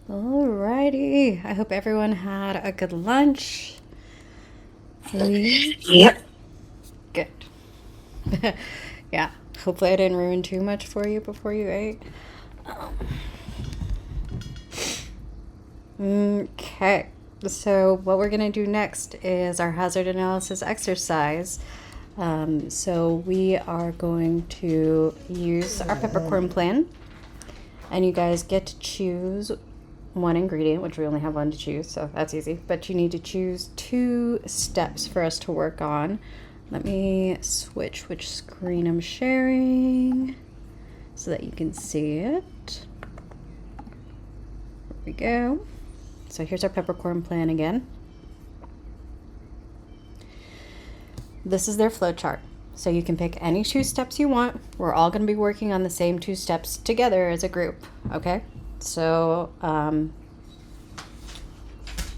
Alrighty. I hope everyone had a good lunch. Yep. Good. Yeah. Hopefully, I didn't ruin too much for you before you ate. Okay. So, what we're going to do next is our hazard analysis exercise. So, we are going to use our peppercorn plan, and you guys get to choose one ingredient, which we only have one to choose, so that's easy. But you need to choose 2 steps for us to work on. Let me switch which screen I'm sharing so that you can see it. There we go. So here's our peppercorn plan again. This is their flow chart. So you can pick any 2 steps you want. We're all going to be working on the same 2 steps together as a group, okay? So,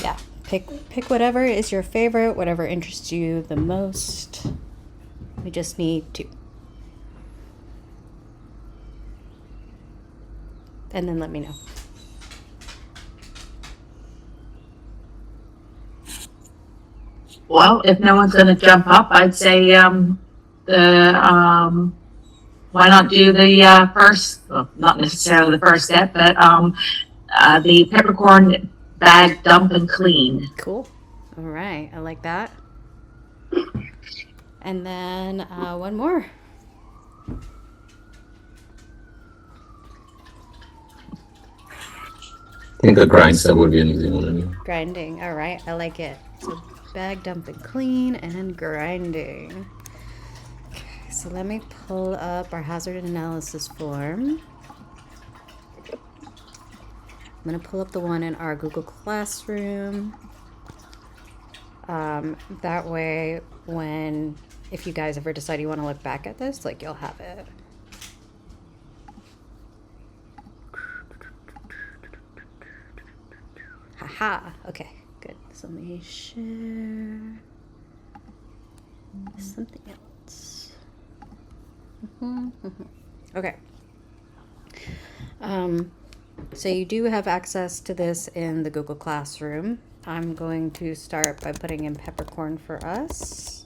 yeah, pick whatever is your favorite, whatever interests you the most. We just need 2. And then let me know. Well, if no one's going to jump up, I'd say why not do the first? Well, not necessarily the first step, but the peppercorn bag dump and clean. Cool. All right, I like that. And then one more. I think a grind step would be an easy one anyway. Grinding. All right, I like it. So bag, dump, and clean, and grinding. Okay, so let me pull up our hazard analysis form. I'm going to pull up the one in our Google Classroom. That way, if you guys ever decide you want to look back at this, like, you'll have it. Haha. Okay, good. So let me share something else. Okay. So you do have access to this in the Google Classroom. I'm going to start by putting in peppercorn for us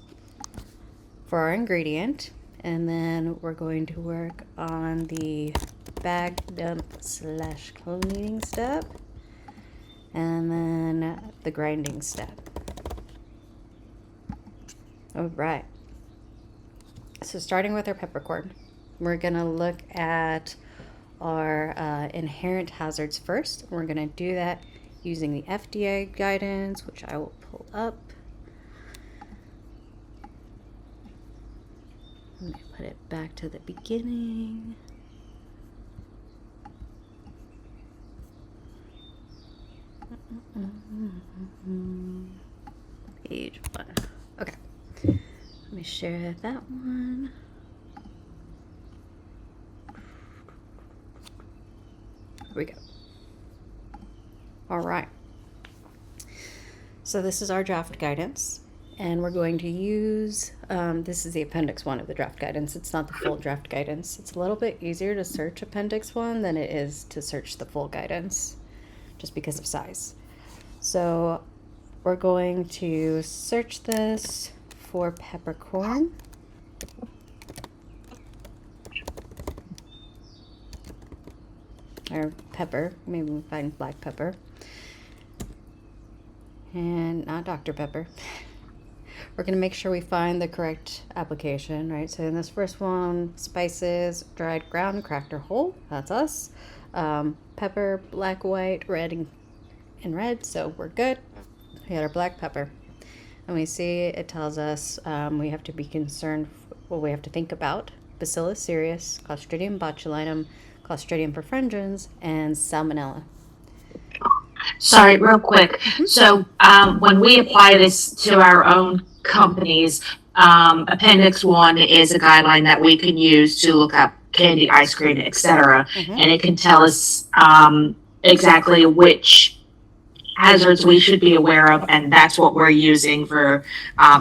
for our ingredient, and then we're going to work on the bag dump / cleaning step, and then the grinding step. All right. So starting with our peppercorn, we're going to look at our inherent hazards first. We're going to do that using the FDA guidance, which I will pull up. Let me put it back to the beginning. Page 1. Okay. Let me share that one. Here we go. All right. So this is our draft guidance, and we're going to use, this is the Appendix 1 of the draft guidance. It's not the full draft guidance. It's a little bit easier to search Appendix 1 than it is to search the full guidance, just because of size. So we're going to search this for peppercorn. Or pepper. Maybe we'll find black pepper. And not Dr. Pepper. We're going to make sure we find the correct application, right? So in this first one, spices, dried ground, cracked or whole. That's us. Pepper, black, white, red, and red. So we're good. We got our black pepper. And we see it tells us we have to be concerned, we have to think about Bacillus cereus, Clostridium botulinum, Clostridium perfringens, and Salmonella. Sorry, real quick. So when we apply this to our own companies, Appendix 1 is a guideline that we can use to look up candy, ice cream, etc. And it can tell us exactly which hazards we should be aware of, and that's what we're using for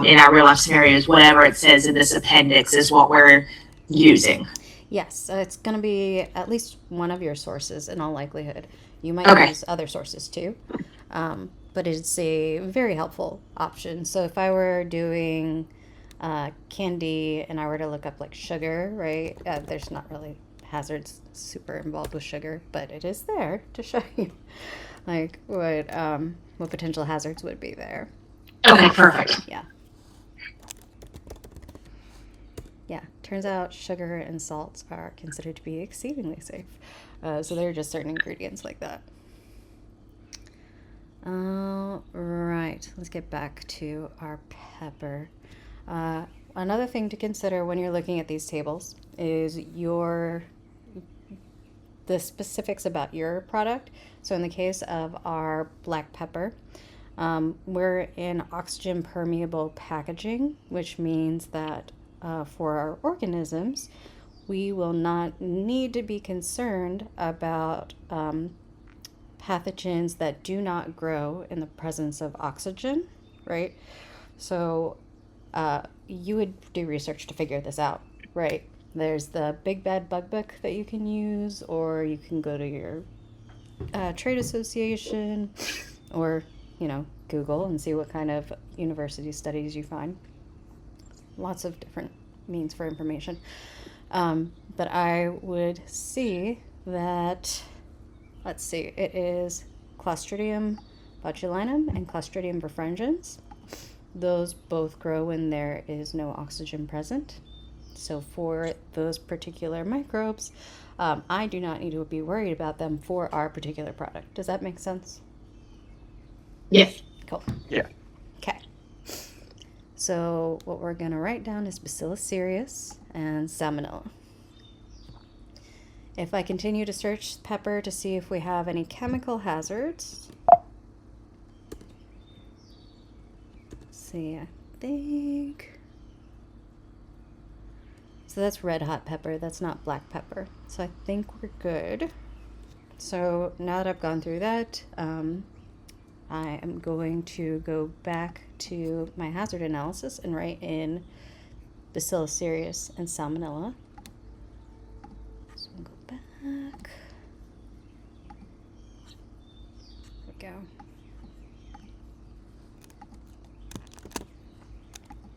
in our real life scenarios. Whatever it says in this appendix is what we're using. Yes, so it's going to be at least one of your sources in all likelihood. You might Okay. use other sources too, but it's a very helpful option. So if I were doing candy and I were to look up like sugar, right? There's not really hazards super involved with sugar, but it is there to show you like what potential hazards would be there. Okay, perfect. Yeah. Yeah, turns out sugar and salts are considered to be exceedingly safe. So there are just certain ingredients like that. All right, let's get back to our pepper. Another thing to consider when you're looking at these tables is the specifics about your product. So in the case of our black pepper, we're in oxygen permeable packaging, which means that for our organisms, we will not need to be concerned about pathogens that do not grow in the presence of oxygen, right? So you would do research to figure this out, right? There's the Big Bad Bug Book that you can use, or you can go to your trade association, or Google and see what kind of university studies you find. Lots of different means for information. But I would see that, let's see, it is Clostridium botulinum and Clostridium perfringens. Those both grow when there is no oxygen present. So for those particular microbes, I do not need to be worried about them for our particular product. Does that make sense? Yes. Cool. Yeah. Okay. So what we're going to write down is Bacillus cereus and Salmonella. If I continue to search pepper to see if we have any chemical hazards, let's see, I think. So that's red hot pepper, that's not black pepper. So I think we're good. So now that I've gone through that, I am going to go back to my hazard analysis and write in Bacillus cereus and Salmonella. So we'll go back. There we go.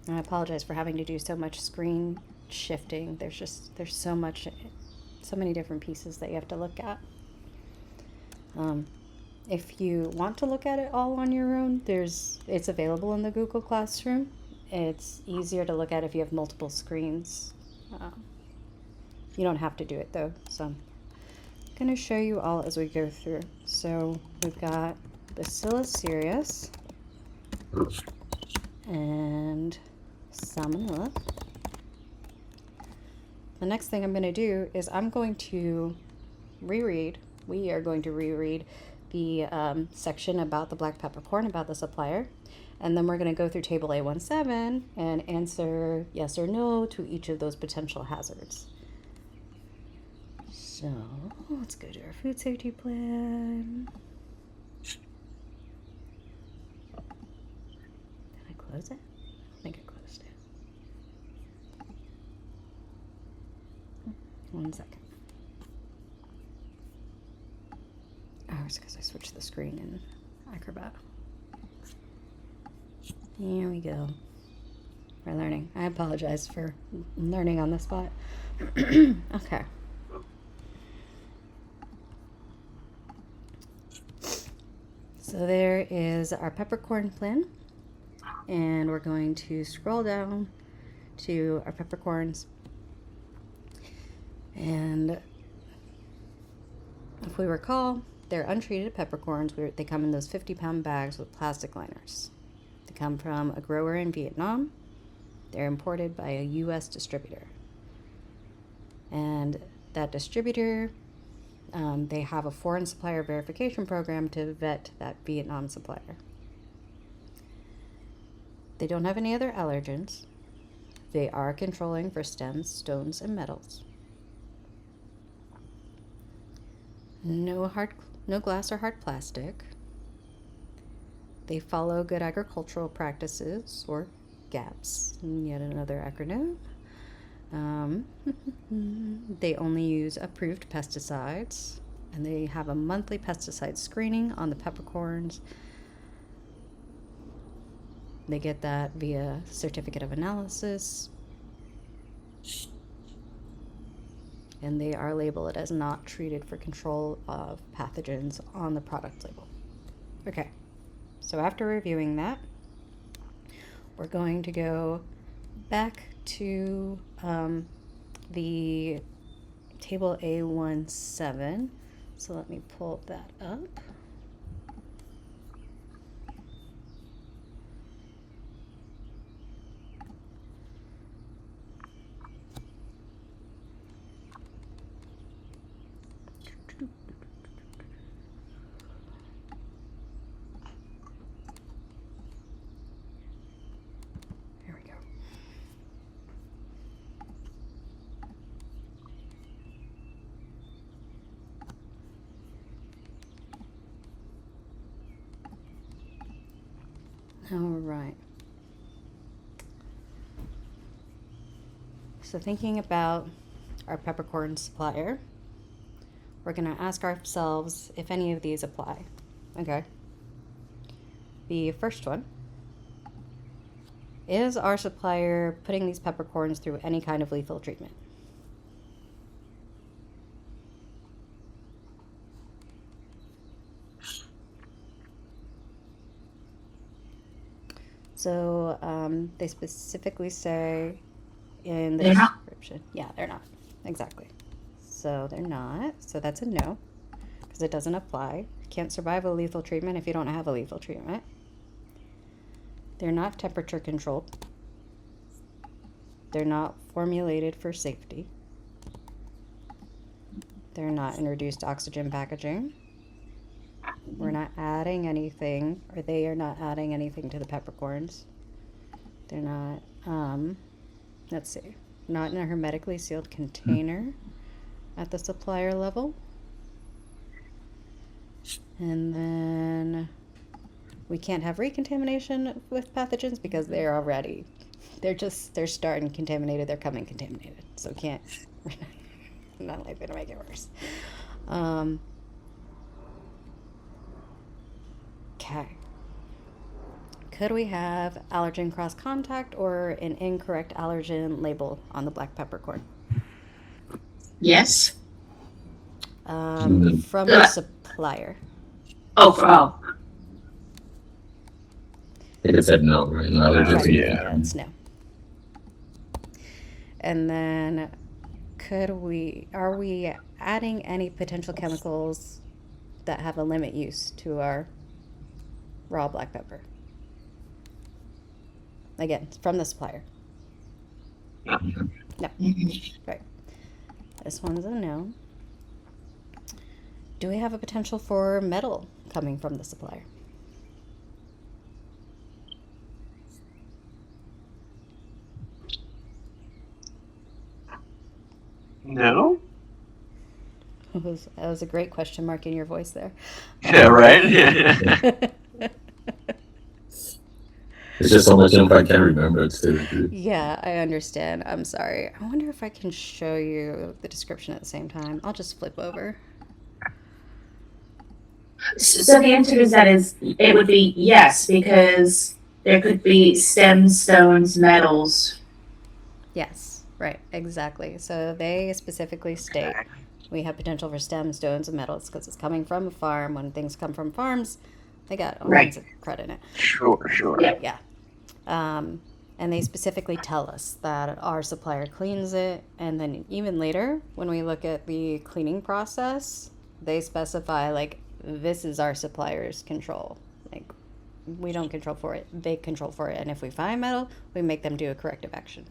And I apologize for having to do so much screen shifting. There's so many different pieces that you have to look at. If you want to look at it all on your own, it's available in the Google Classroom. It's easier to look at if you have multiple screens. You don't have to do it though, so I'm going to show you all as we go through. So we've got Bacillus cereus and Salmonella. The next thing I'm going to do is we are going to reread the section about the black peppercorn, about the supplier, and then we're going to go through table A17 and answer yes or no to each of those potential hazards. So let's go to our food safety plan. Did I close it? I think I closed it. 1 second. Oh, it's because I switched the screen in Acrobat. Here we go. We're learning. I apologize for learning on the spot. Okay. So there is our peppercorn plan. And we're going to scroll down to our peppercorns. And if we recall, they're untreated peppercorns. They come in those 50-pound bags with plastic liners. They come from a grower in Vietnam. They're imported by a U.S. distributor. And that distributor, they have a foreign supplier verification program to vet that Vietnam supplier. They don't have any other allergens. They are controlling for stems, stones, and metals. No glass or hard plastic. They follow good agricultural practices, or GAPS, yet another acronym. They only use approved pesticides, And they have a monthly pesticide screening on the peppercorns. They get that via certificate of analysis. And they are labeled as not treated for control of pathogens on the product label. Okay, so after reviewing that, we're going to go back to the table A17. So let me pull that up. Here we go. All right. So thinking about our peppercorn supplier, we're going to ask ourselves if any of these apply. Okay. The first one, is our supplier putting these peppercorns through any kind of lethal treatment? So they specifically say in the They're not. description. Yeah, they're not. Exactly. So they're not. So that's a no because it doesn't apply. You can't survive a lethal treatment if you don't have a lethal treatment. They're not temperature controlled. They're not formulated for safety. They're not in reduced oxygen packaging. We're not adding anything, or they are not adding anything to the peppercorns. They're not, let's see, not in a hermetically sealed container at the supplier level. And then we can't have recontamination with pathogens because they're already, they're starting contaminated, they're coming contaminated. So can't, not likely to make it worse. Okay. Could we have allergen cross contact or an incorrect allergen label on the black peppercorn? Yes. From the supplier. Oh. It said no, right? No, they're just, Right, yeah. it's no. And then are we adding any potential chemicals that have a limit use to our raw black pepper? Again, from the supplier. No. Right. This one's a no. Do we have a potential for metal coming from the supplier? No? That was a great question mark in your voice there. Yeah, right? Yeah. it's just so much info I can't remember too. Yeah, I understand. I'm sorry. I wonder if I can show you the description at the same time. I'll just flip over. So the answer to that is it would be yes, because there could be stems, stones, metals. Yes, right, exactly. So they specifically state we have potential for stems, stones, and metals because it's coming from a farm. When things come from farms, they got all kinds of crud in it. Sure. Yeah. And they specifically tell us that our supplier cleans it. And then even later, when we look at the cleaning process, they specify, like, this is our supplier's control. Like, we don't control for it. They control for it. And if we find metal, we make them do a corrective action.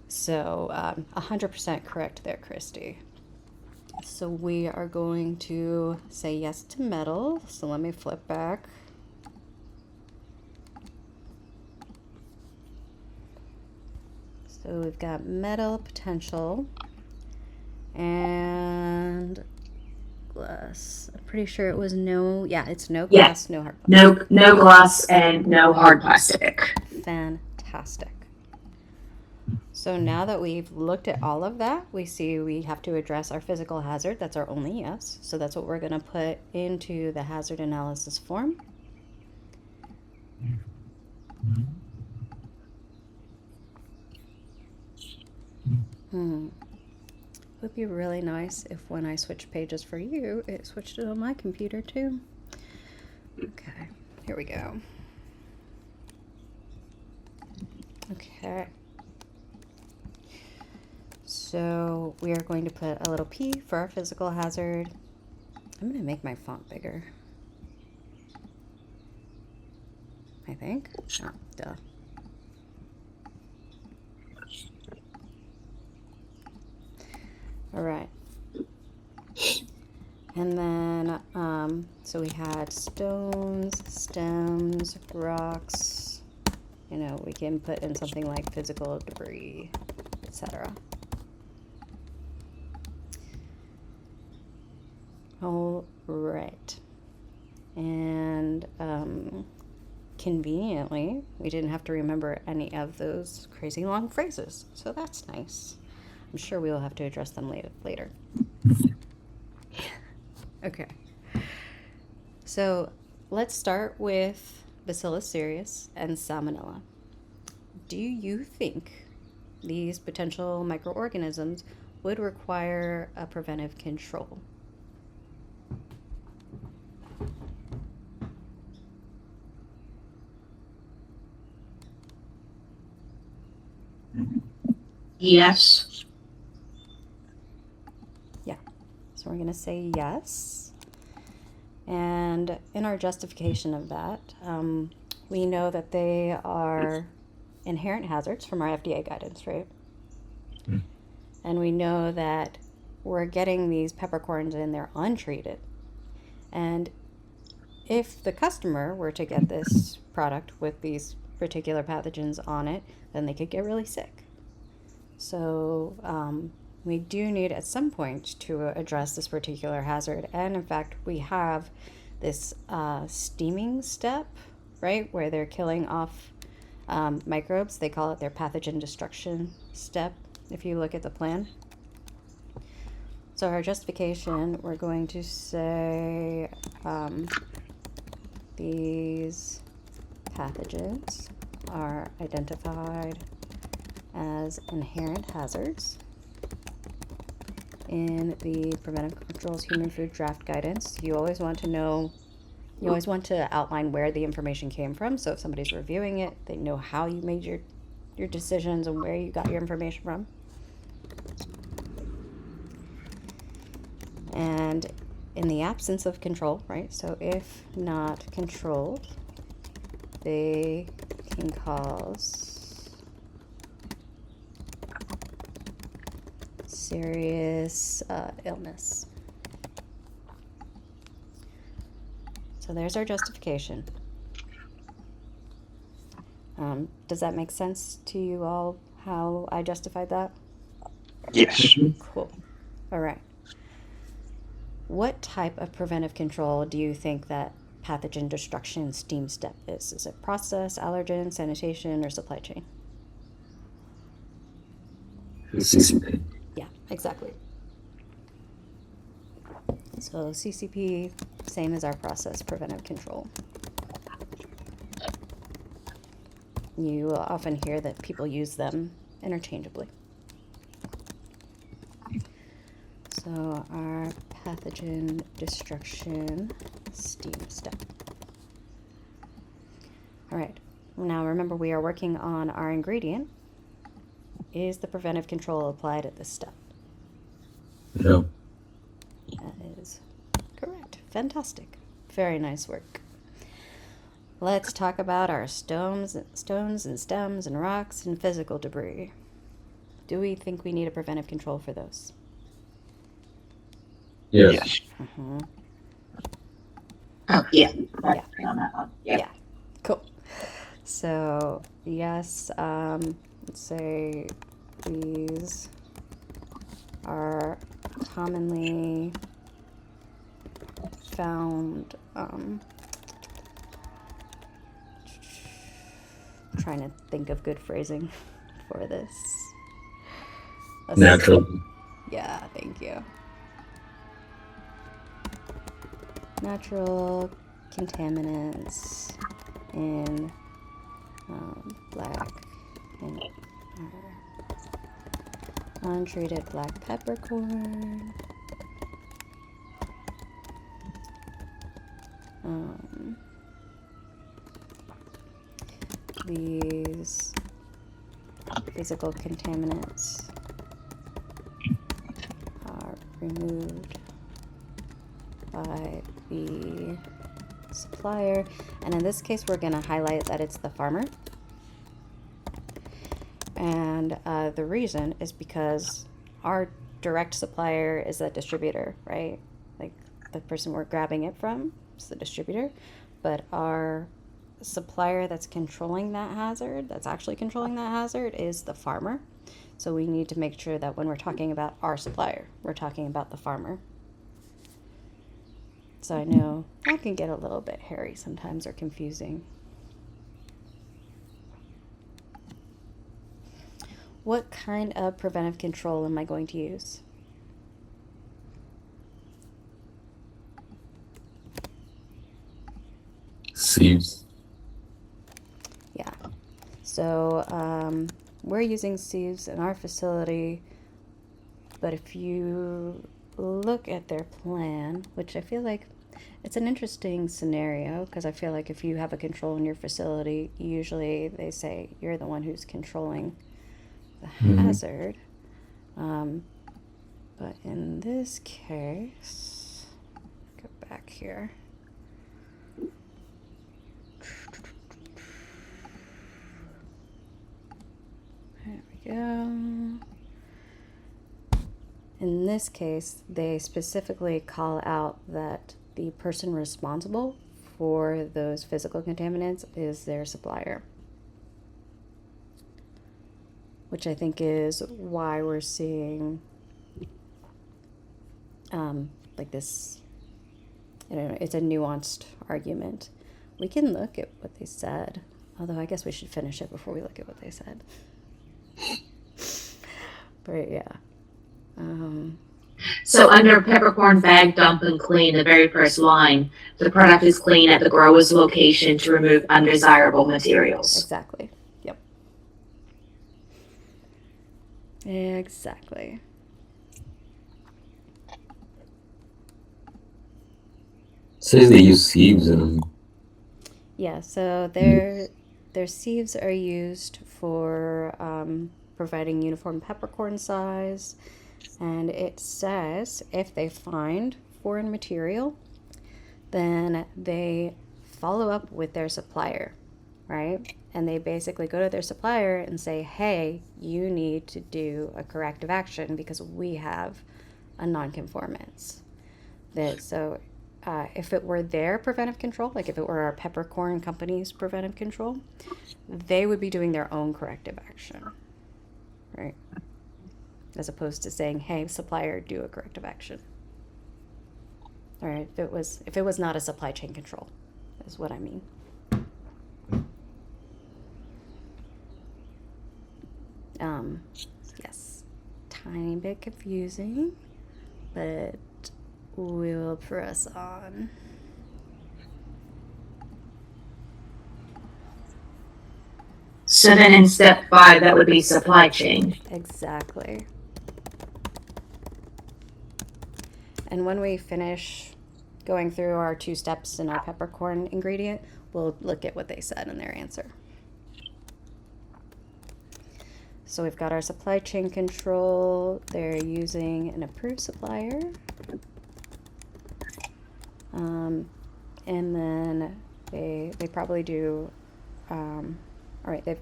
So 100% correct there, Christy. So we are going to say yes to metal. So let me flip back. So we've got metal potential and glass. I'm pretty sure it was no. Yeah, it's no glass, no hard plastic. No glass and no hard plastic. Fantastic. So now that we've looked at all of that, we see we have to address our physical hazard. That's our only yes. So that's what we're going to put into the hazard analysis form. Would be really nice if when I switch pages for you, it switched it on my computer too. Okay, here we go. Okay. So we are going to put a little P for our physical hazard. I'm going to make my font bigger. I think. Oh, duh. All right. And then, so we had stones, stems, rocks. You know, we can put in something like physical debris, etc. All right. And conveniently, we didn't have to remember any of those crazy long phrases. So that's nice. I'm sure we will have to address them later. Okay. So let's start with Bacillus cereus and Salmonella. Do you think these potential microorganisms would require a preventive control? Yes. Yeah. So we're going to say yes. And in our justification of that, we know that they are inherent hazards from our FDA guidance, right? And we know that we're getting these peppercorns in there untreated. And if the customer were to get this product with these particular pathogens on it, then they could get really sick. So we do need at some point to address this particular hazard. And in fact, we have this steaming step, right, where they're killing off microbes. They call it their pathogen destruction step, if you look at the plan. So our justification, we're going to say these pathogens are identified as inherent hazards in the Preventive Controls Human Food Draft Guidance. You always want to know, you always want to outline where the information came from. So if somebody's reviewing it, they know how you made your decisions and where you got your information from. And in the absence of control, right? So if not controlled, they can cause serious illness. So there's our justification. Does that make sense to you all, how I justified that? Yes. Cool. All right. What type of preventive control do you think that pathogen destruction steam step is? Is it process, allergen, sanitation, or supply chain? CCP. Yeah, exactly. So CCP, same as our process preventive control. You will often hear that people use them interchangeably. So our pathogen destruction steam step. All right, now remember we are working on our ingredient. Is the preventive control applied at this step? No. That is correct. Fantastic. Very nice work. Let's talk about our stones and stems and rocks and physical debris. Do we think we need a preventive control for those? Yes. Mm-hmm. Oh, yeah. Yeah. On that one. Yep. Yeah. Cool. So yes, let's say these are commonly found, trying to think of good phrasing for this. Natural. Yeah, thank you. Natural contaminants in black and untreated black peppercorn. These physical contaminants are removed by the supplier, and in this case we're going to highlight that it's the farmer. And the reason is because our direct supplier is a distributor, right? Like the person we're grabbing it from is the distributor, but our supplier that's controlling that hazard, that's actually controlling that hazard, is the farmer. So we need to make sure that when we're talking about our supplier, we're talking about the farmer. So I know that can get a little bit hairy sometimes or confusing. What kind of preventive control am I going to use? Sieves. Yeah. So we're using sieves in our facility, but if you look at their plan, which I feel like it's an interesting scenario, because I feel like if you have a control in your facility, usually they say you're the one who's controlling the hazard. But in this case, go back here. There we go. In this case, they specifically call out that the person responsible for those physical contaminants is their supplier, which I think is why we're seeing like this, it's a nuanced argument. We can look at what they said, although I guess we should finish it before we look at what they said. But yeah. So under peppercorn bag, dump, and clean, the very first line, the product is clean at the grower's location to remove undesirable materials. Exactly. Yep. Exactly. Says they use sieves in them. Yeah, so their sieves are used for providing uniform peppercorn size, and it says if they find foreign material, then they follow up with their supplier, right? And they basically go to their supplier and say, hey, you need to do a corrective action because we have a nonconformance. So if it were their preventive control, like if it were our peppercorn company's preventive control, they would be doing their own corrective action, right? As opposed to saying, hey, supplier, do a corrective action. All right, if it was not a supply chain control, is what I mean. Yes, tiny bit confusing, but we will press on. So then in step 5, that would be supply chain. Exactly. And when we finish going through our 2 steps in our peppercorn ingredient, we'll look at what they said in their answer. So we've got our supply chain control. They're using an approved supplier. And then they probably do, all right,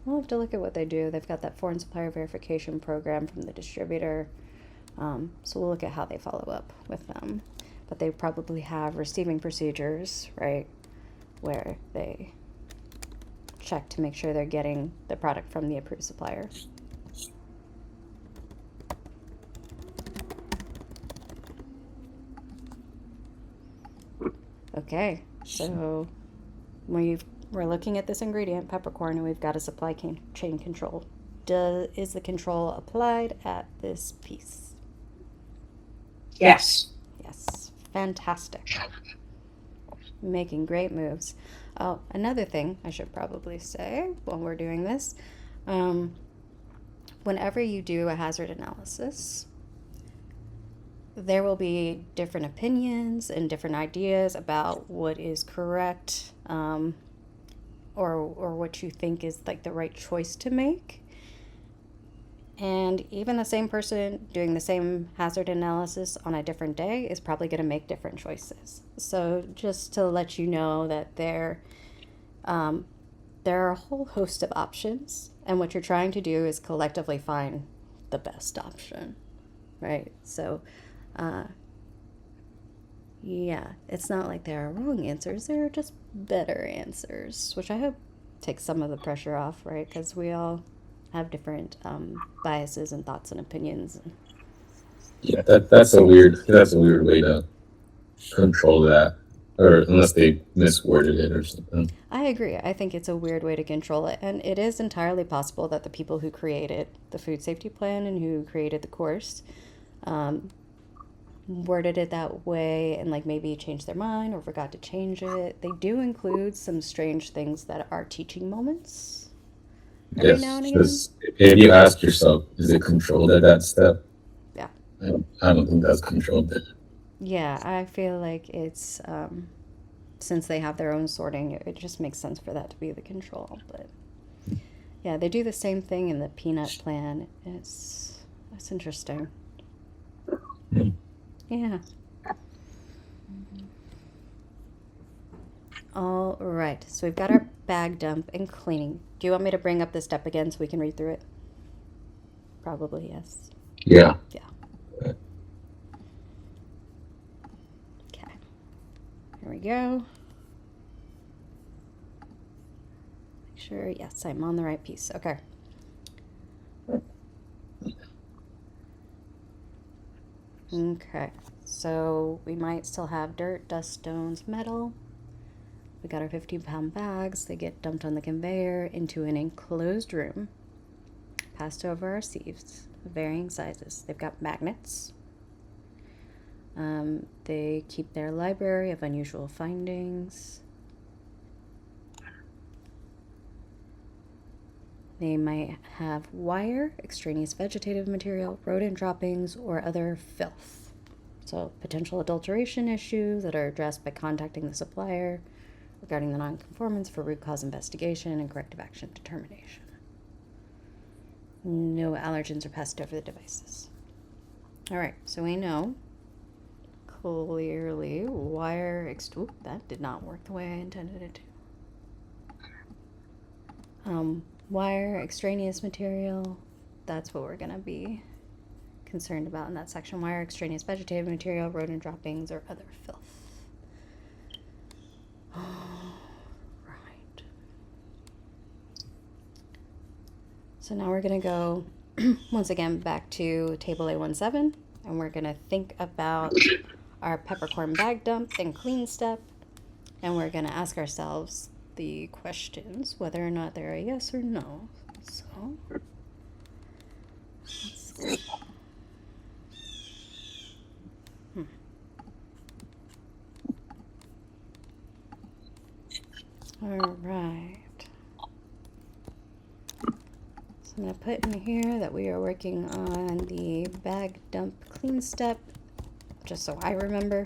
we'll have to look at what they do. They've got that foreign supplier verification program from the distributor. So we'll look at how they follow up with them. But they probably have receiving procedures, right, where they check to make sure they're getting the product from the approved supplier. Okay, so we're looking at this ingredient, peppercorn, and we've got a supply chain control. is the control applied at this piece? Yes. Yes, fantastic. Making great moves. Oh, another thing I should probably say while we're doing this, whenever you do a hazard analysis, there will be different opinions and different ideas about what is correct, or what you think is like the right choice to make. And even the same person doing the same hazard analysis on a different day is probably going to make different choices. So just to let you know that there are a whole host of options, and what you're trying to do is collectively find the best option, right? So, yeah, it's not like there are wrong answers, there are just better answers, which I hope takes some of the pressure off, right? Because we all have different biases and thoughts and opinions. Yeah, that's a weird way to control that, or unless they misworded it or something. I agree. I think it's a weird way to control it. And it is entirely possible that the people who created the food safety plan and who created the course worded it that way and like maybe changed their mind or forgot to change it. They do include some strange things that are teaching moments every now and again. Because if you ask yourself, is it controlled at that step? Yeah. I don't think that's controlled there. Yeah, I feel like it's since they have their own sorting, it just makes sense for that to be the control. But yeah, they do the same thing in the peanut plan. That's interesting. Hmm. Yeah. All right, so we've got our bag dump and cleaning. Do you want me to bring up this step again so we can read through it? Probably yes. Yeah. Yeah. Okay. Here we go. Make sure, yes, I'm on the right piece. Okay. Okay, so we might still have dirt, dust, stones, metal. We got our 15-pound bags. They get dumped on the conveyor into an enclosed room, passed over our sieves of varying sizes. They've got magnets. They keep their library of unusual findings. They might have wire, extraneous vegetative material, rodent droppings, or other filth. So potential adulteration issues that are addressed by contacting the supplier regarding the nonconformance for root cause investigation and corrective action determination. No allergens are passed over the devices. All right, so we know clearly wire, that did not work the way I intended it to. Wire, extraneous material, that's what we're going to be concerned about in that section. Wire, extraneous vegetative material, rodent droppings, or other filth. Right. So now we're going to go once again back to table A17, and we're going to think about our peppercorn bag dump and clean step, and we're going to ask ourselves the questions whether or not they're a yes or no. So let's see. All right. So I'm going to put in here that we are working on the bag dump clean step, just so I remember.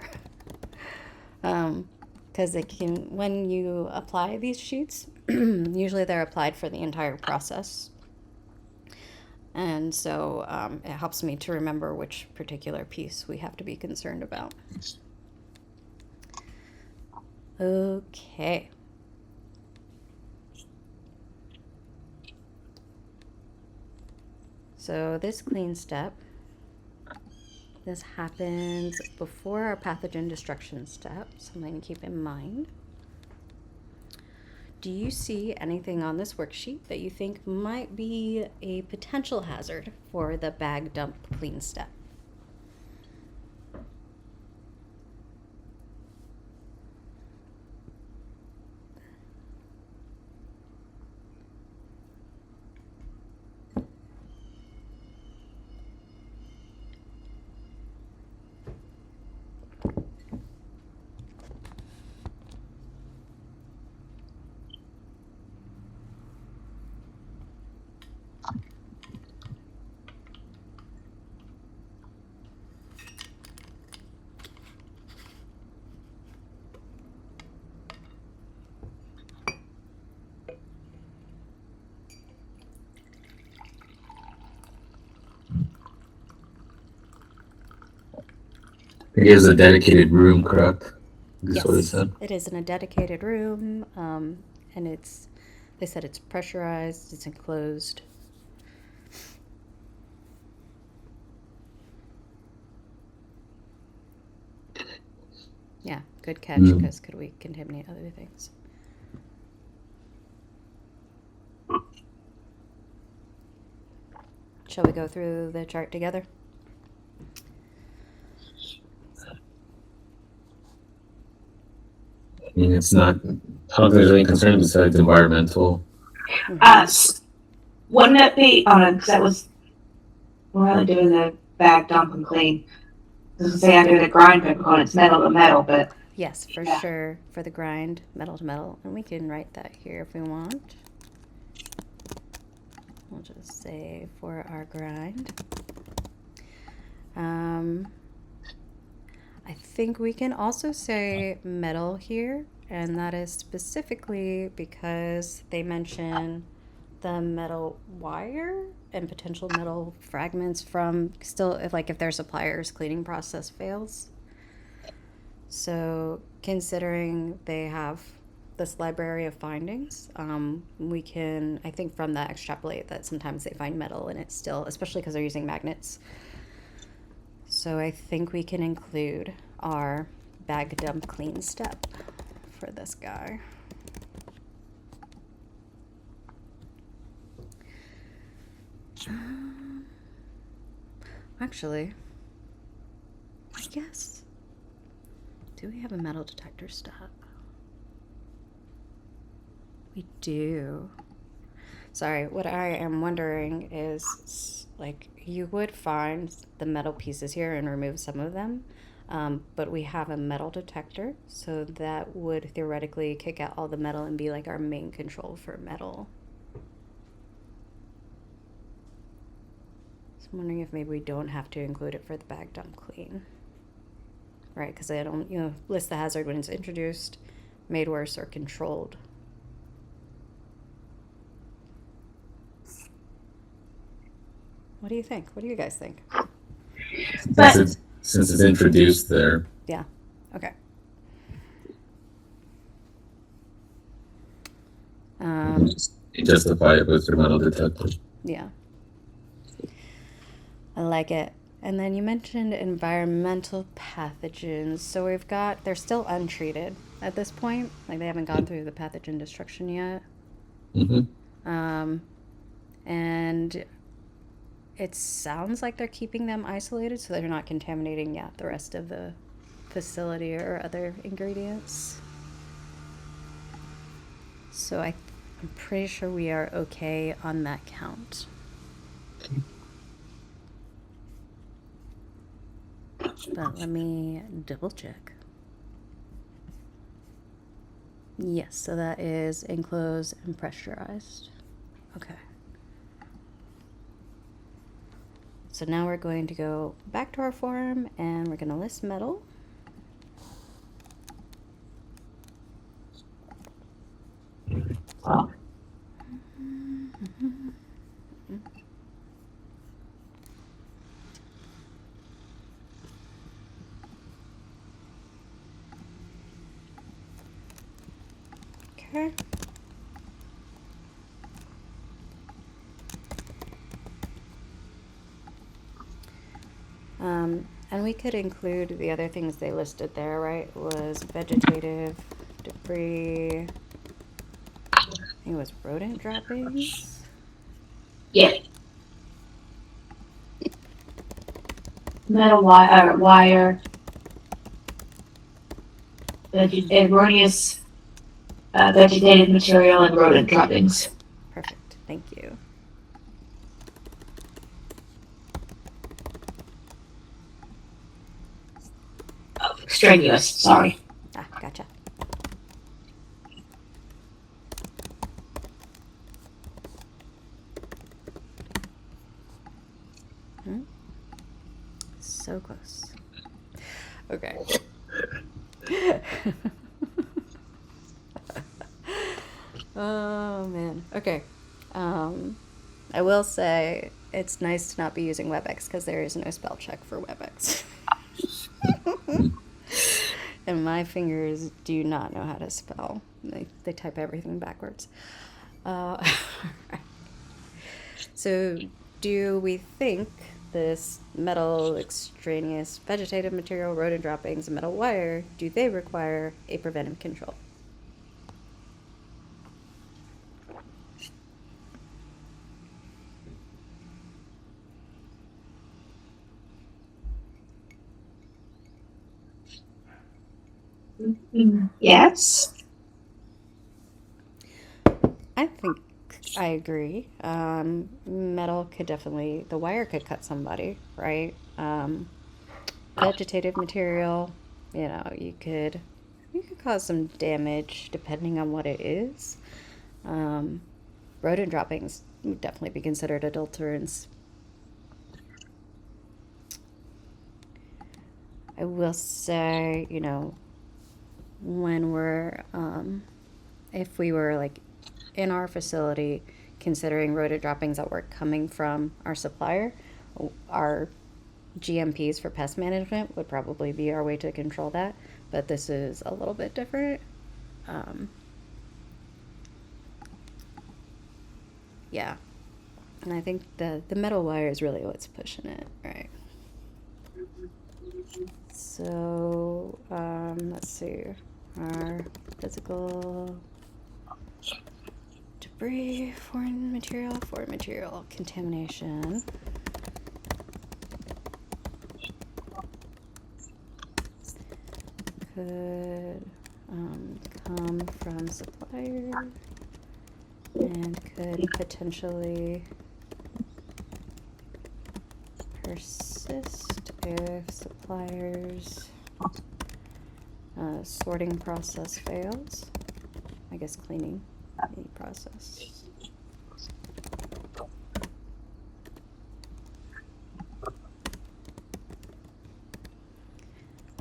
Because when you apply these sheets, usually they're applied for the entire process. And so it helps me to remember which particular piece we have to be concerned about. Okay. So this clean step, this happens before our pathogen destruction step, something to keep in mind. Do you see anything on this worksheet that you think might be a potential hazard for the bag dump clean step? It gives a dedicated room, correct? That's what it Yes, said. it is in a dedicated room, and they said it's pressurized, it's enclosed. Yeah, good catch, Mm. because could we contaminate other things? Shall we go through the chart together? I mean, it's not. I don't think there's any concern besides environmental. Wouldn't it be, because that was, we're only doing the bag dump and clean. Doesn't say under the grind components, metal to metal, but Yes, for Yeah. sure, for the grind, metal to metal. And we can write that here if we want. We'll just say for our grind. I think we can also say metal here, and that is specifically because they mention the metal wire and potential metal fragments from still, if their supplier's cleaning process fails. So considering they have this library of findings, we can, I think, from that extrapolate that sometimes they find metal in it still, especially because they're using magnets. So I think we can include our bag dump clean step for this guy. Actually, I guess. Do we have a metal detector step? We do. Sorry, what I am wondering is, you would find the metal pieces here and remove some of them, but we have a metal detector, so that would theoretically kick out all the metal and be like our main control for metal. So I'm wondering if maybe we don't have to include it for the bag dump clean. Right, because I don't, list the hazard when it's introduced, made worse, or controlled. What do you think? What do you guys think? Since it's introduced there. Yeah. Okay. You justify it with your metal detector. Yeah. I like it. And then you mentioned environmental pathogens. So we've got, they're still untreated at this point. Like, they haven't gone through the pathogen destruction yet. Mm-hmm. And it sounds like they're keeping them isolated so they're not contaminating, the rest of the facility or other ingredients. So I'm pretty sure we are okay on that count. But let me double check. Yes, so that is enclosed and pressurized. Okay. So now we're going to go back to our form and we're going to list metal. Okay. And we could include the other things they listed there, right? Was vegetative debris. I think it was rodent droppings. yeah. Metal wire, erroneous vegetated material, and rodent droppings. Perfect. Thank you. Strenuous, sorry. Ah, gotcha. So close. Okay. Oh man. Okay. I will say it's nice to not be using WebEx because there is no spell check for WebEx. And my fingers do not know how to spell. They type everything backwards. So, do we think this metal, extraneous vegetative material, rodent droppings, and metal wire, do they require a preventive control? Yes. I think I agree. Metal could definitely, the wire could cut somebody, right? Vegetative material, you could cause some damage depending on what it is. Rodent droppings would definitely be considered adulterants. I will say, when if we were like in our facility considering rodent droppings that were coming from our supplier, our GMPs for pest management would probably be our way to control that. But this is a little bit different. Yeah. And I think the metal wire is really what's pushing it, right? So, let's see. Our physical debris, foreign material, contamination. Could come from supplier and could potentially persist if suppliers sorting process fails. I guess cleaning the process.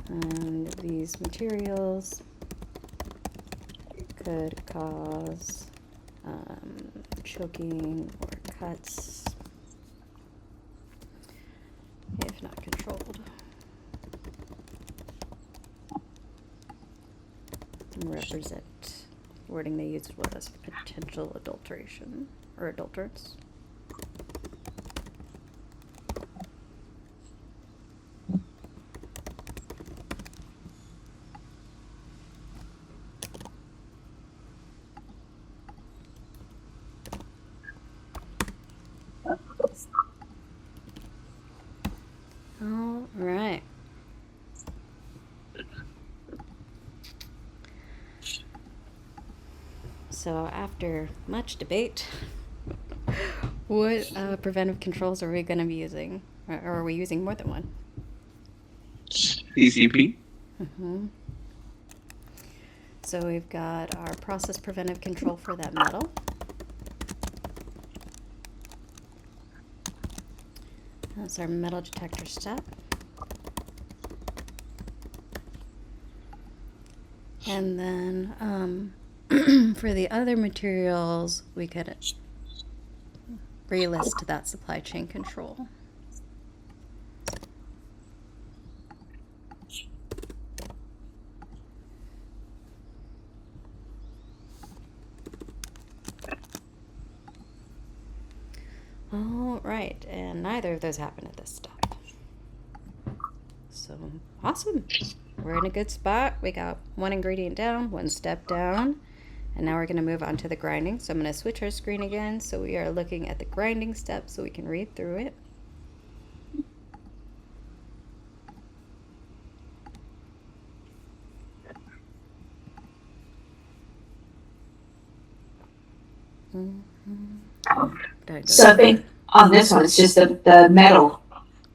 And these materials could cause choking or cuts if not controlled. Represent wording they used was potential adulteration or adulterants. All right. So after much debate, what preventive controls are we going to be using? Or are we using more than one? CCP. So we've got our process preventive control for that metal. That's our metal detector step. And then for the other materials, we could relist that supply chain control. All right, and neither of those happen at this step. So awesome. We're in a good spot. We got one ingredient down, one step down, and now we're going to move on to the grinding. So I'm going to switch our screen again so we are looking at the grinding step so we can read through it. So I think on this one, it's just the metal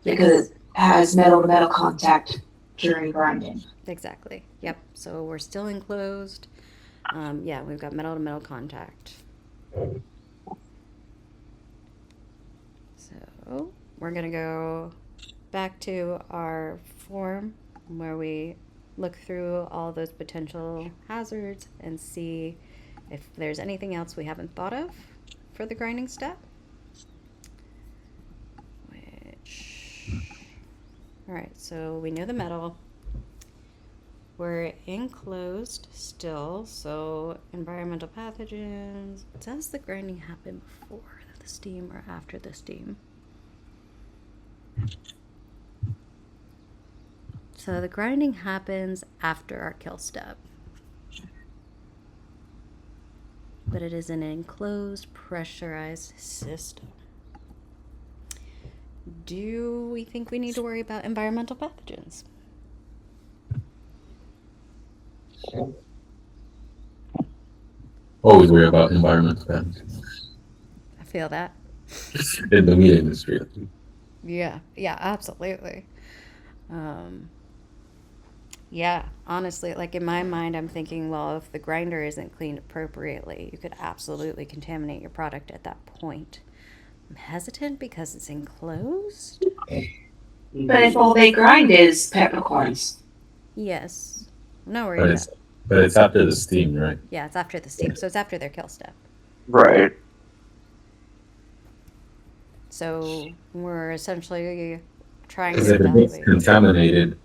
because it has metal to metal contact during grinding. Exactly. Yep. So we're still enclosed. Yeah, we've got metal to metal contact. So we're going to go back to our form where we look through all those potential hazards and see if there's anything else we haven't thought of for the grinding step. All right, so we know the metal. we're enclosed still, so environmental pathogens. Does the grinding happen before the steam or after the steam? So the grinding happens after our kill step. But it is an enclosed, pressurized system. Do we think we need to worry about environmental pathogens? Always worry about environmental pathogens I feel that. in the meat industry. Yeah, absolutely. Yeah, honestly, like in my mind, I'm thinking, well, if the grinder isn't cleaned appropriately, you could absolutely contaminate your product at that point. I'm hesitant because it's enclosed. But if all they grind is peppercorns, Yes. No But worries. it's after the steam, right? Yeah, it's after the steam, so it's after their kill step. Right. So we're essentially trying Because to if it gets evaluate. contaminated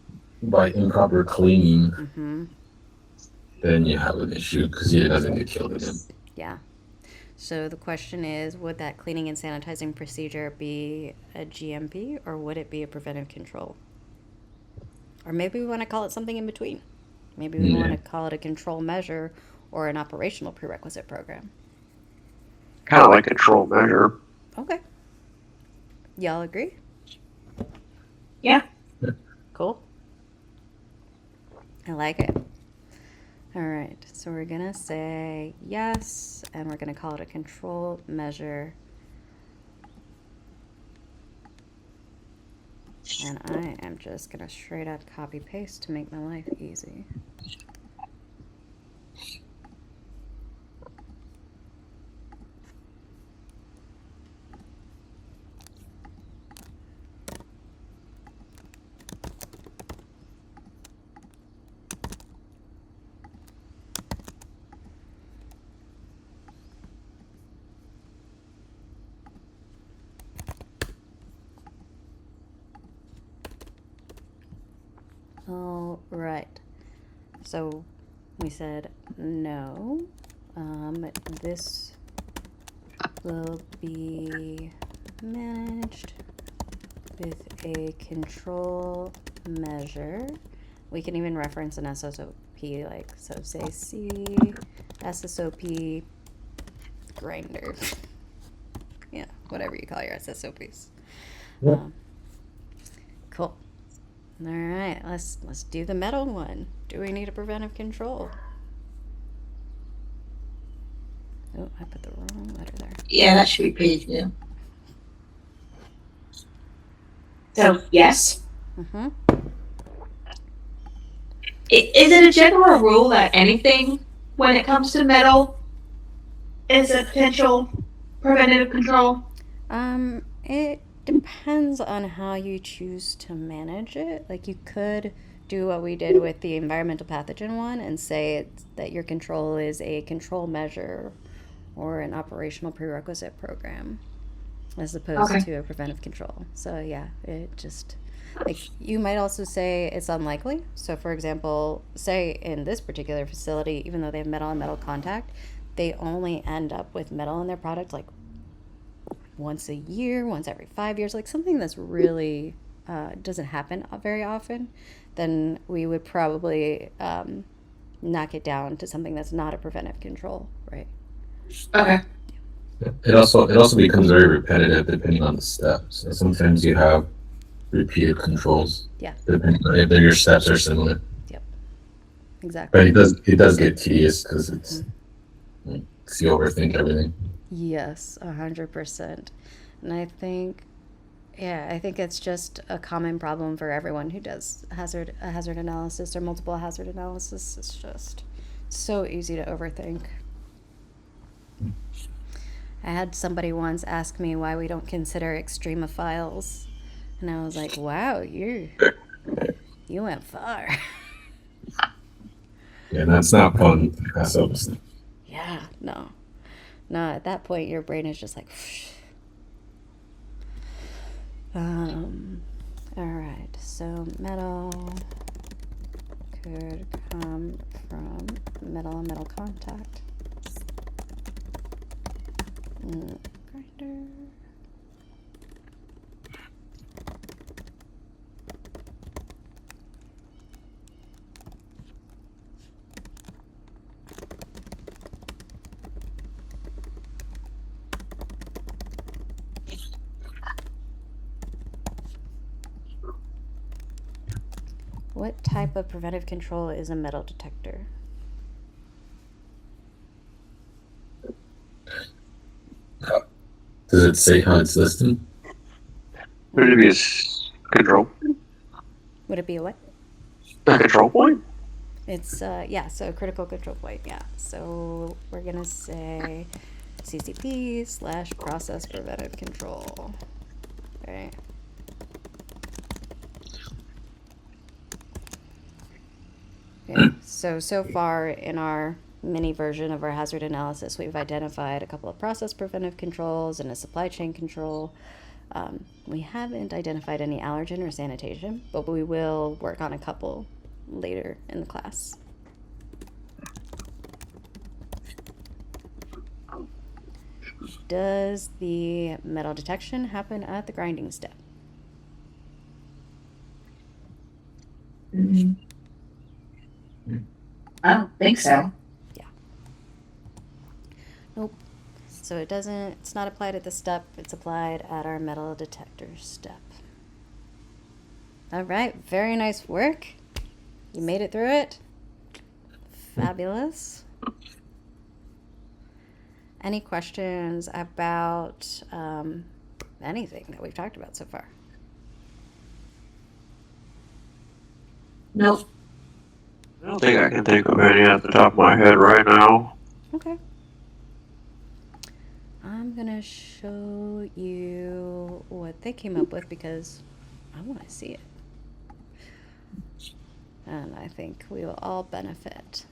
by improper cleaning, Mm-hmm. then you have an issue because it doesn't get killed again. Yeah. So the question is, would that cleaning and sanitizing procedure be a GMP or would it be a preventive control? Or maybe we want to call it something in between. Maybe we want to call it a control measure or an operational prerequisite program. Kind of like a control measure. Okay. Y'all agree? yeah. Cool. I like it. All right, so we're gonna say yes, and we're gonna call it a control measure. And I am just gonna straight up copy paste to make my life easy. All right. So we said no. This will be managed with a control measure. We can even reference an SSOP, like, so say C SSOP grinder. Yeah, whatever you call your SSOPs. Yeah. Cool. All right, let's do the metal one. Do we need a preventive control? Oh, I put the wrong letter there. Yeah, that should be pretty good. So, yes. Mm-hmm. Is it a general rule that anything, when it comes to metal, is a potential preventative control? It depends on how you choose to manage it. Like, you could do what we did with the environmental pathogen one and say that your control is a control measure or an operational prerequisite program as opposed to a preventive control. So yeah, it just, like, you might also say it's unlikely. So for example, say in this particular facility, even though they have metal and metal contact, they only end up with metal in their product like once a year, once every 5 years, like something that's really doesn't happen very often. Then we would probably knock it down to something that's not a preventive control, right? Okay. It also becomes very repetitive depending on the steps. So sometimes you have repeated controls. Yeah. Depending on if your steps are similar. Exactly. But it does get tedious because it's you overthink everything. Yes, 100%. And I think it's just a common problem for everyone who does hazard analysis or multiple hazard analysis. It's just so easy to overthink. I had somebody once ask me why we don't consider extremophiles, and I was like, "Wow, you went far." Yeah, that's not fun. That's Yeah, no. At that point, your brain is just like. All right. So metal could come from metal and metal contact. Grinder. What type of preventive control is a metal detector? Does it say how it's listed? Would it be a control? Would it be a what? A control point? It's yeah, so critical control point, yeah. So we're gonna say CCP / process preventive control. Right. Yeah. So far in our mini version of our hazard analysis, we've identified a couple of process preventive controls and a supply chain control. We haven't identified any allergen or sanitation, but we will work on a couple later in the class. Does the metal detection happen at the grinding step? I don't think so. Nope. So it doesn't, it's not applied at the step, it's applied at our metal detector step. All right, very nice work. You made it through it. Fabulous. Any questions about anything that we've talked about so far? Nope. I don't think I can think of any at the top of my head right now. Okay. I'm gonna show you what they came up with because I want to see it. And I think we will all benefit.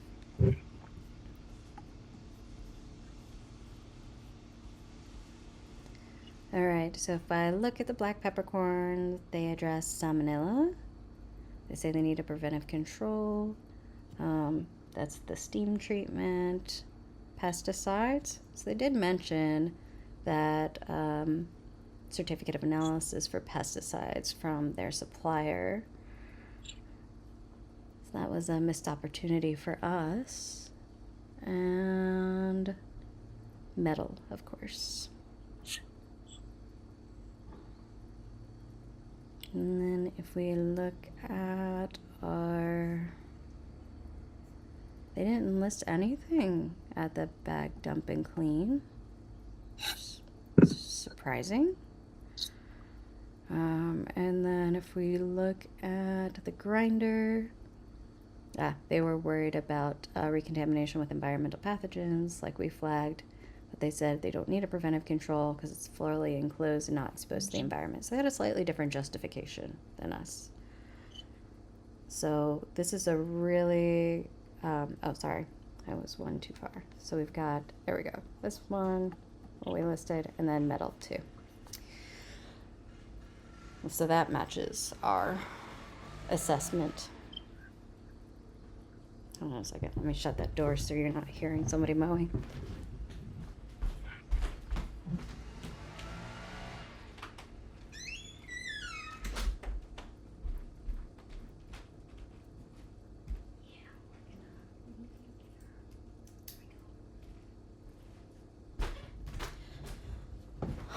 All right, so if I look at the black peppercorn, they address salmonella. They say they need a preventive control. That's the steam treatment, pesticides. So they did mention that certificate of analysis for pesticides from their supplier. So that was a missed opportunity for us. And metal, of course. And then if we look at our, they didn't list anything at the bag dump and clean. Surprising. And then if we look at the grinder, they were worried about recontamination with environmental pathogens like we flagged. But they said they don't need a preventive control because it's florally enclosed and not exposed to the environment. So they had a slightly different justification than us. So this is a really, oh, sorry, I was one too far. So we've got, there we go, this one, what we listed, and then metal too. So that matches our assessment. Hold on a second, let me shut that door so you're not hearing somebody mowing.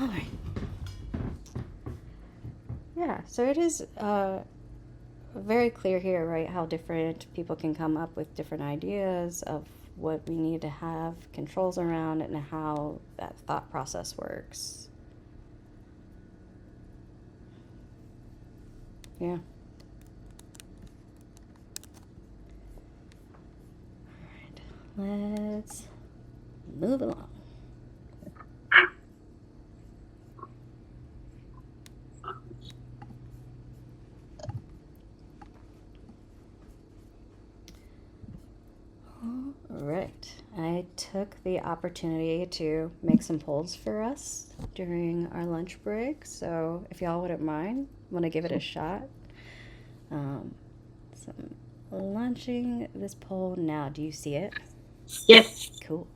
All right. Yeah, so it is very clear here, right, how different people can come up with different ideas of what we need to have controls around and how that thought process works. Yeah. All right, let's move along. All right, I took the opportunity to make some polls for us during our lunch break. So if y'all wouldn't mind, want to give it a shot. Some launching this poll now. Do you see it? Yep. Cool.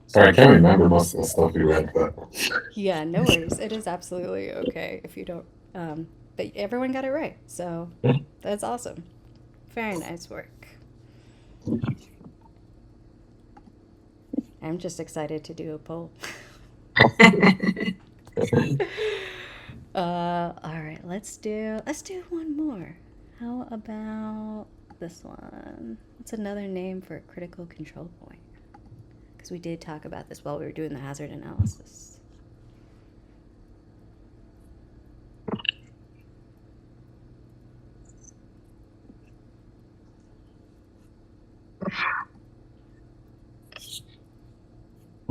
Sorry, I can't remember most of the stuff we read, but Yeah, no worries. It is absolutely okay if you don't. But everyone got it right, so that's awesome. Very nice work. I'm just excited to do a poll. All right, let's do one more. How about this one? What's another name for a critical control point? Because we did talk about this while we were doing the hazard analysis.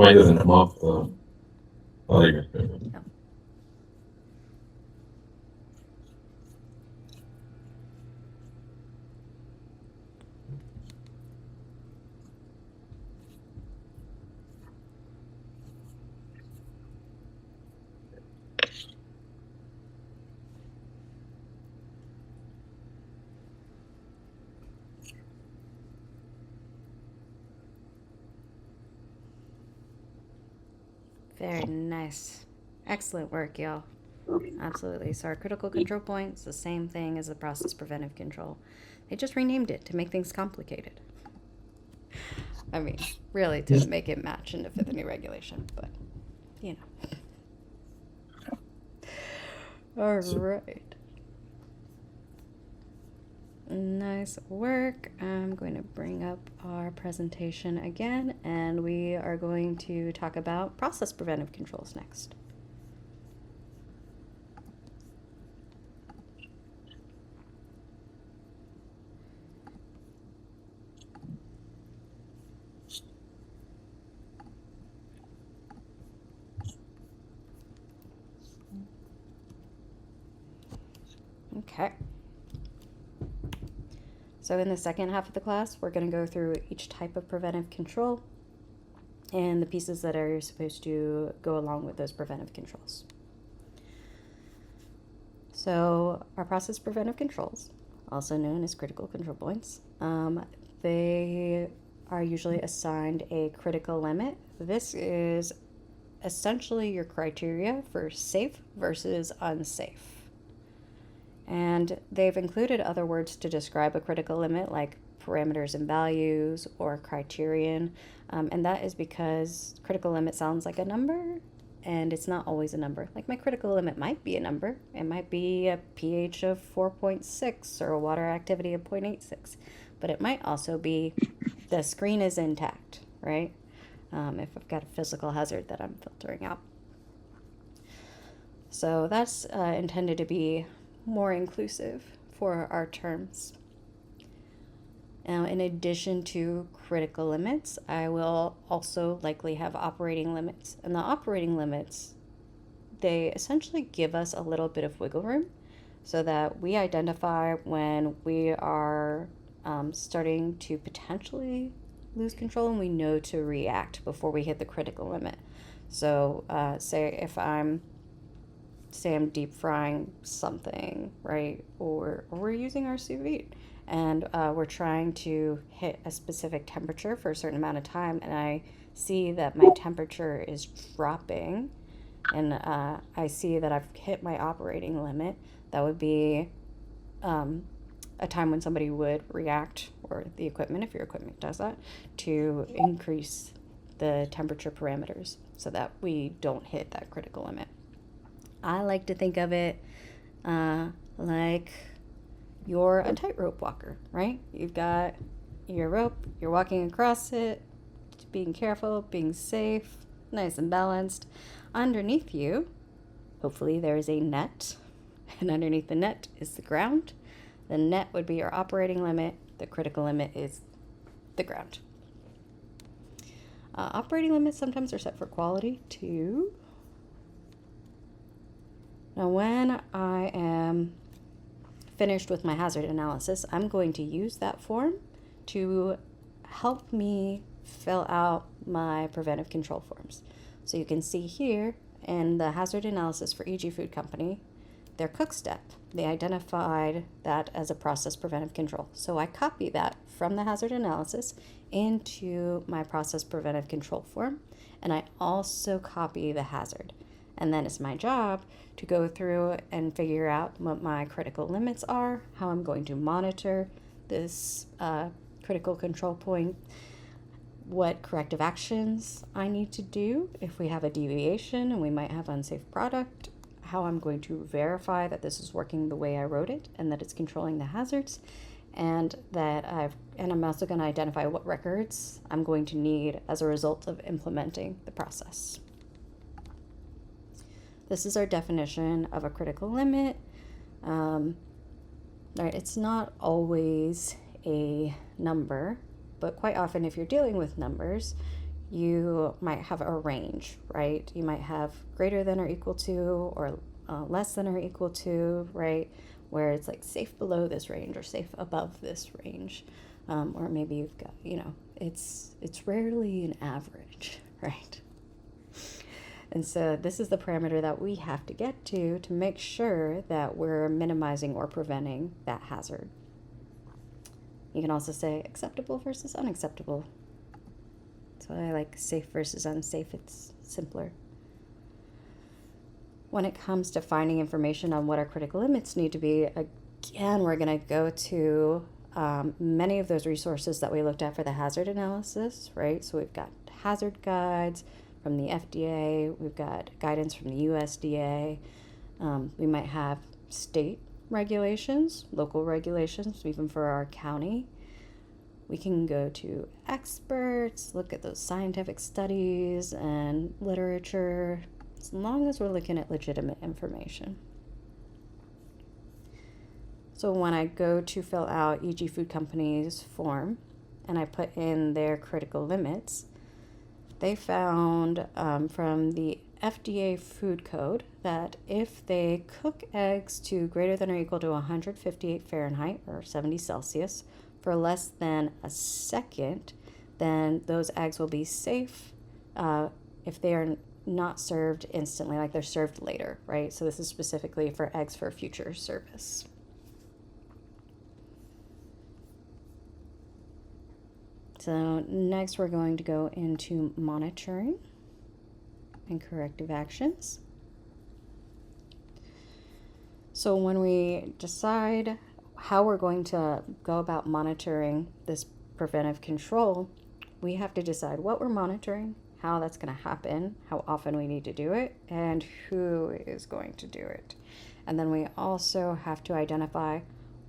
why doesn't it come off the? Oh, there you go. Oh. Very nice. Excellent work, y'all. Absolutely. So our critical control point is the same thing as the process preventive control. They just renamed it to make things complicated. I mean, really to make it match and to fit the new regulation, but you know. All right. Nice work. I'm going to bring up our presentation again, and we are going to talk about process preventive controls next. Okay. So in the second half of the class, we're going to go through each type of preventive control and the pieces that are supposed to go along with those preventive controls. So our process preventive controls, also known as critical control points, they are usually assigned a critical limit. This is essentially your criteria for safe versus unsafe. And they've included other words to describe a critical limit, like parameters and values or criterion. And that is because critical limit sounds like a number, and it's not always a number. Like my critical limit might be a number. It might be a pH of 4.6 or a water activity of 0.86. But it might also be the screen is intact, right? If I've got a physical hazard that I'm filtering out. So that's intended to be more inclusive for our terms. Now, in addition to critical limits, I will also likely have operating limits. And the operating limits, they essentially give us a little bit of wiggle room so that we identify when we are starting to potentially lose control, and we know to react before we hit the critical limit. So say if I'm deep frying something, right? Or we're using our sous vide and we're trying to hit a specific temperature for a certain amount of time, and I see that my temperature is dropping, and I see that I've hit my operating limit. That would be a time when somebody would react, or the equipment, if your equipment does that, to increase the temperature parameters so that we don't hit that critical limit. I like to think of it like you're a tightrope walker, right? You've got your rope, you're walking across it, being careful, being safe, nice and balanced. Underneath you, hopefully there is a net, and underneath the net is the ground. The net would be your operating limit. The critical limit is the ground. Operating limits sometimes are set for quality too. Now, when I am finished with my hazard analysis, I'm going to use that form to help me fill out my preventive control forms. So you can see here in the hazard analysis for EG Food Company, their cook step, they identified that as a process preventive control. So I copy that from the hazard analysis into my process preventive control form, and I also copy the hazard. And then it's my job to go through and figure out what my critical limits are, how I'm going to monitor this critical control point, what corrective actions I need to do if we have a deviation and we might have unsafe product, how I'm going to verify that this is working the way I wrote it and that it's controlling the hazards, and I'm also going to identify what records I'm going to need as a result of implementing the process. This is our definition of a critical limit. Right, it's not always a number, but quite often if you're dealing with numbers, you might have a range, right? You might have greater than or equal to, or less than or equal to, right? Where it's like safe below this range or safe above this range. Or maybe you've got, it's rarely an average, right? And so this is the parameter that we have to get to make sure that we're minimizing or preventing that hazard. You can also say acceptable versus unacceptable. So I like safe versus unsafe, it's simpler. When it comes to finding information on what our critical limits need to be, again, we're going to go to many of those resources that we looked at for the hazard analysis, right? So we've got hazard guides from the FDA, we've got guidance from the USDA, we might have state regulations, local regulations, even for our county. We can go to experts, look at those scientific studies and literature, as long as we're looking at legitimate information. So when I go to fill out EG Food Company's form and I put in their critical limits, they found from the FDA food code that if they cook eggs to greater than or equal to 158 Fahrenheit or 70 Celsius for less than a second, then those eggs will be safe if they are not served instantly, like they're served later, right? So this is specifically for eggs for future service. So next we're going to go into monitoring and corrective actions. So when we decide how we're going to go about monitoring this preventive control, we have to decide what we're monitoring, how that's going to happen, how often we need to do it, and who is going to do it. And then we also have to identify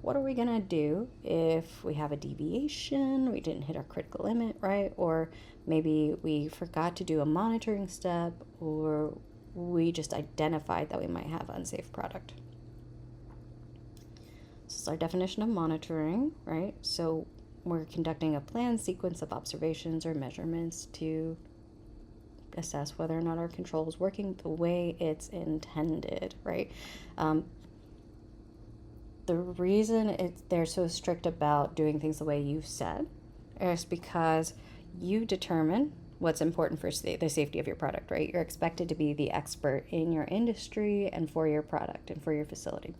what are we going to do if we have a deviation, we didn't hit our critical limit, right? Or maybe we forgot to do a monitoring step, or we just identified that we might have unsafe product. This is our definition of monitoring, right? So we're conducting a planned sequence of observations or measurements to assess whether or not our control is working the way it's intended, right? The reason they're so strict about doing things the way you've said is because you determine what's important for the safety of your product, right? You're expected to be the expert in your industry and for your product and for your facility.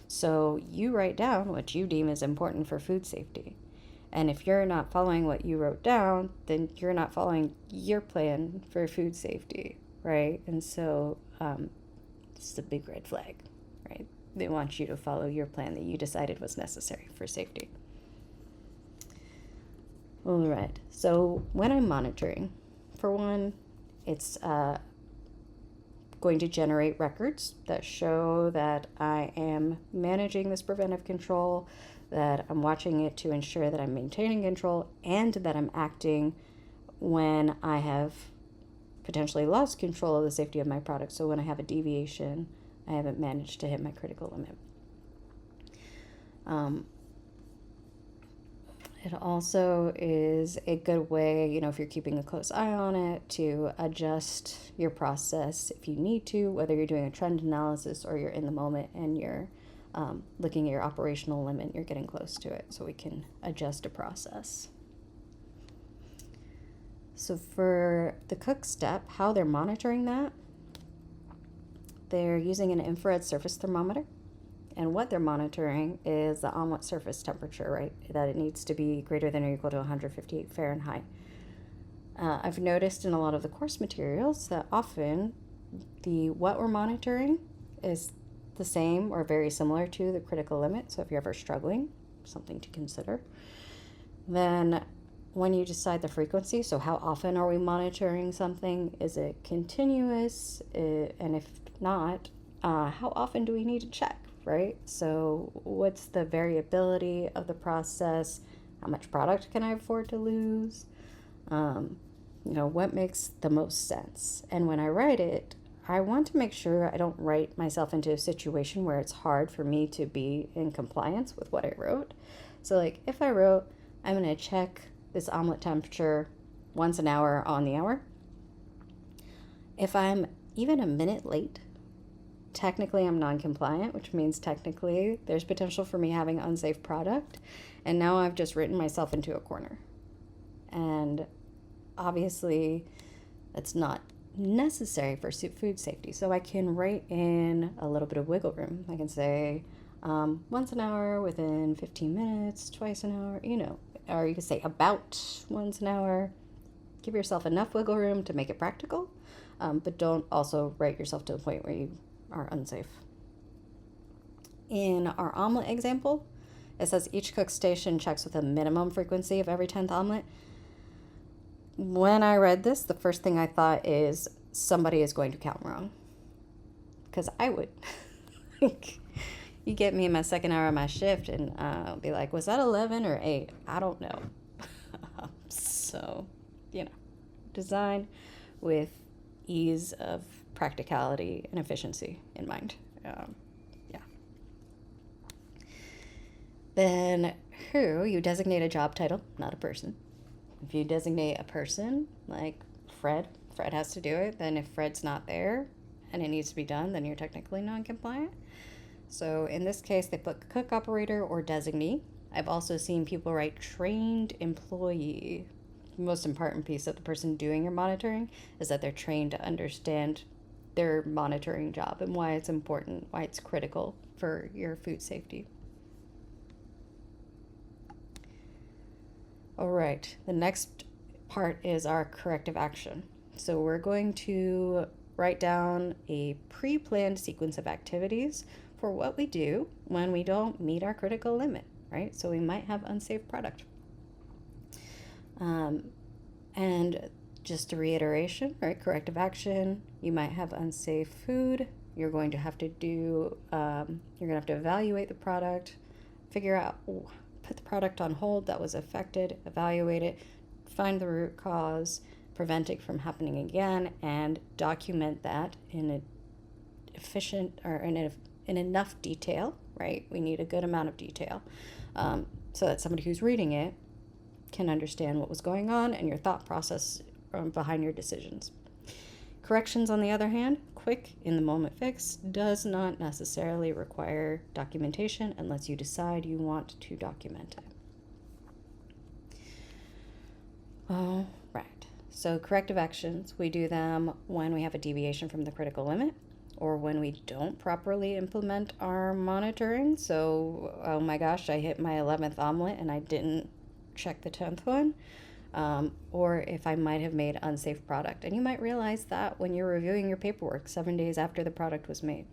So you write down what you deem is important for food safety. And if you're not following what you wrote down, then you're not following your plan for food safety, right? And so it's a big red flag, right? They want you to follow your plan that you decided was necessary for safety. All right, so when I'm monitoring, for one, it's going to generate records that show that I am managing this preventive control, that I'm watching it to ensure that I'm maintaining control, and that I'm acting when I have potentially lost control of the safety of my product. So when I have a deviation, I haven't managed to hit my critical limit. It also is a good way, if you're keeping a close eye on it, to adjust your process if you need to, whether you're doing a trend analysis or you're in the moment and you're looking at your operational limit, you're getting close to it, so we can adjust a process. So for the cook step, how they're monitoring that, they're using an infrared surface thermometer. And what they're monitoring is the omelet surface temperature, right? That it needs to be greater than or equal to 158 Fahrenheit. I've noticed in a lot of the course materials that often what we're monitoring is the same or very similar to the critical limit. So if you're ever struggling, something to consider. Then when you decide the frequency, so how often are we monitoring something? Is it continuous? And if not, how often do we need to check? Right? So what's the variability of the process? How much product can I afford to lose? What makes the most sense? And when I write it, I want to make sure I don't write myself into a situation where it's hard for me to be in compliance with what I wrote. So like if I wrote, I'm going to check this omelet temperature once an hour on the hour. If I'm even a minute late, technically I'm non-compliant, which means technically there's potential for me having unsafe product, and now I've just written myself into a corner. And obviously that's not necessary for food safety, so I can write in a little bit of wiggle room. I can say once an hour, within 15 minutes, twice an hour, or you can say about once an hour. Give yourself enough wiggle room to make it practical, but don't also write yourself to the point where you are unsafe. In our omelet example, it says each cook station checks with a minimum frequency of every 10th omelet. When I read this, the first thing I thought is somebody is going to count wrong. Because I would. You get me in my second hour of my shift and I'll be like, was that 11 or 8? I don't know. So, design with ease of practicality and efficiency in mind. Then you designate a job title, not a person. If you designate a person like Fred has to do it. Then if Fred's not there and it needs to be done, then you're technically non-compliant. So in this case, they put cook operator or designee. I've also seen people write trained employee. The most important piece of the person doing your monitoring is that they're trained to understand their monitoring job and why it's important, why it's critical for your food safety. All right, the next part is our corrective action. So we're going to write down a pre-planned sequence of activities for what we do when we don't meet our critical limit, right? So we might have unsafe product. And just a reiteration, right? Corrective action, you might have unsafe food. You're going to have to evaluate the product, figure out, put the product on hold that was affected, evaluate it, find the root cause, prevent it from happening again, and document that in an efficient or in enough detail, right? We need a good amount of detail so that somebody who's reading it can understand what was going on and your thought process behind your decisions. Corrections, on the other hand, quick, in-the-moment fix, does not necessarily require documentation unless you decide you want to document it. All right, so corrective actions, we do them when we have a deviation from the critical limit or when we don't properly implement our monitoring. So, oh my gosh, I hit my 11th omelet and I didn't check the 10th one. Or if I might have made unsafe product. And you might realize that when you're reviewing your paperwork 7 days after the product was made.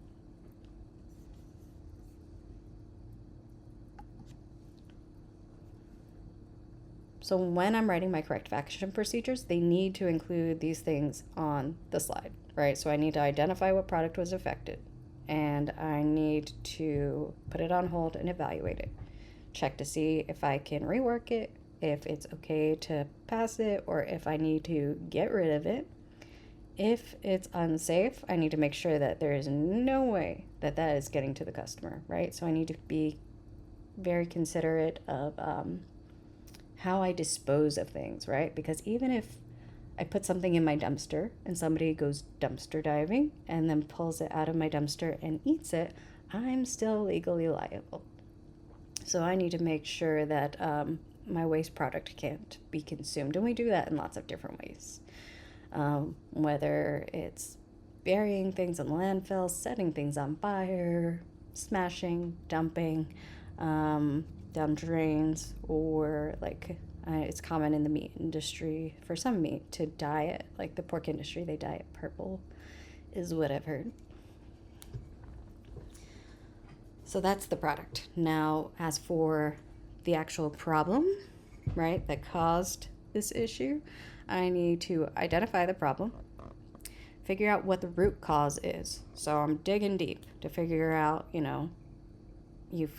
So when I'm writing my corrective action procedures, they need to include these things on the slide, right? So I need to identify what product was affected, and I need to put it on hold and evaluate it. Check to see if I can rework it, if it's okay to pass it, or if I need to get rid of it. If it's unsafe, I need to make sure that there is no way that that is getting to the customer, right? So I need to be very considerate of how I dispose of things, right? Because even if I put something in my dumpster and somebody goes dumpster diving and then pulls it out of my dumpster and eats it, I'm still legally liable. So I need to make sure that my waste product can't be consumed. And we do that in lots of different ways. Whether it's burying things in landfills, setting things on fire, smashing, dumping down drains, or like it's common in the meat industry for some meat to dye it, like the pork industry, they dye it purple, is what I've heard. So that's the product. Now, as for the actual problem, right, that caused this issue, I need to identify the problem, figure out what the root cause is. So I'm digging deep to figure out, you know, you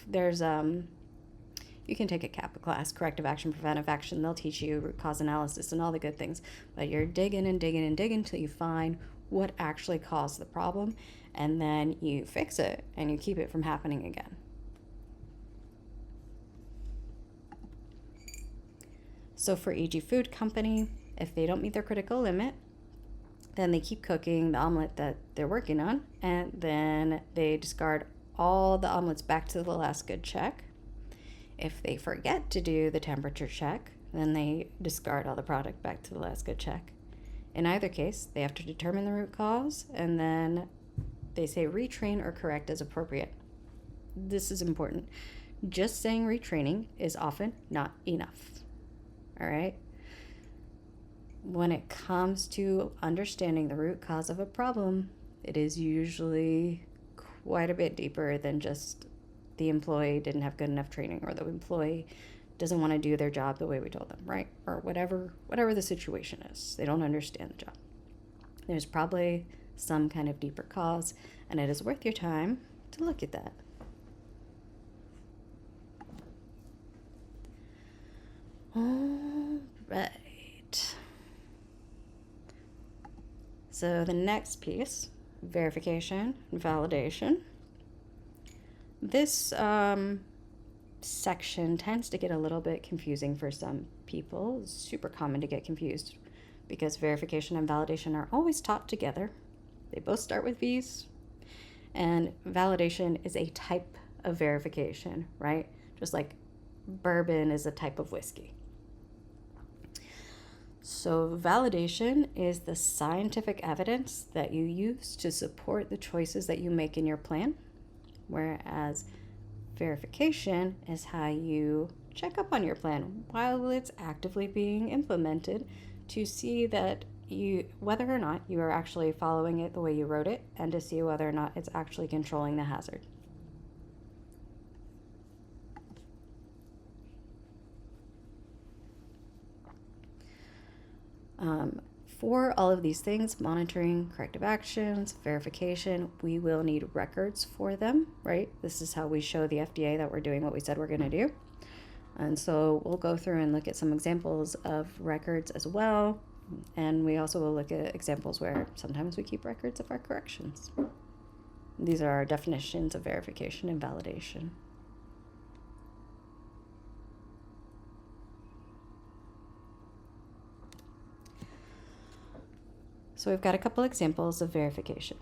can take a CAPA class, corrective action, preventive action. They'll teach you root cause analysis and all the good things. But you're digging and digging and digging until you find what actually caused the problem, and then you fix it and you keep it from happening again. So for E.G. Food Company, if they don't meet their critical limit, then they keep cooking the omelet that they're working on, and then they discard all the omelets back to the last good check. If they forget to do the temperature check, then they discard all the product back to the last good check. In either case, they have to determine the root cause, and then they say retrain or correct as appropriate. This is important. Just saying retraining is often not enough. All right? When it comes to understanding the root cause of a problem, it is usually quite a bit deeper than just the employee didn't have good enough training, or the employee doesn't want to do their job the way we told them, right? Or whatever the situation is. They don't understand the job. There's probably some kind of deeper cause, and it is worth your time to look at that. All right. So the next piece, verification and validation. This section tends to get a little bit confusing for some people. It's super common to get confused because verification and validation are always taught together. They both start with V's, and validation is a type of verification, right? Just like bourbon is a type of whiskey. So validation is the scientific evidence that you use to support the choices that you make in your plan, whereas verification is how you check up on your plan while it's actively being implemented to see that whether or not you are actually following it the way you wrote it, and to see whether or not it's actually controlling the hazard. For all of these things, monitoring, corrective actions, verification, we will need records for them, right? This is how we show the FDA that we're doing what we said we're going to do. And so we'll go through and look at some examples of records as well. And we also will look at examples where sometimes we keep records of our corrections. These are our definitions of verification and validation. So we've got a couple examples of verification.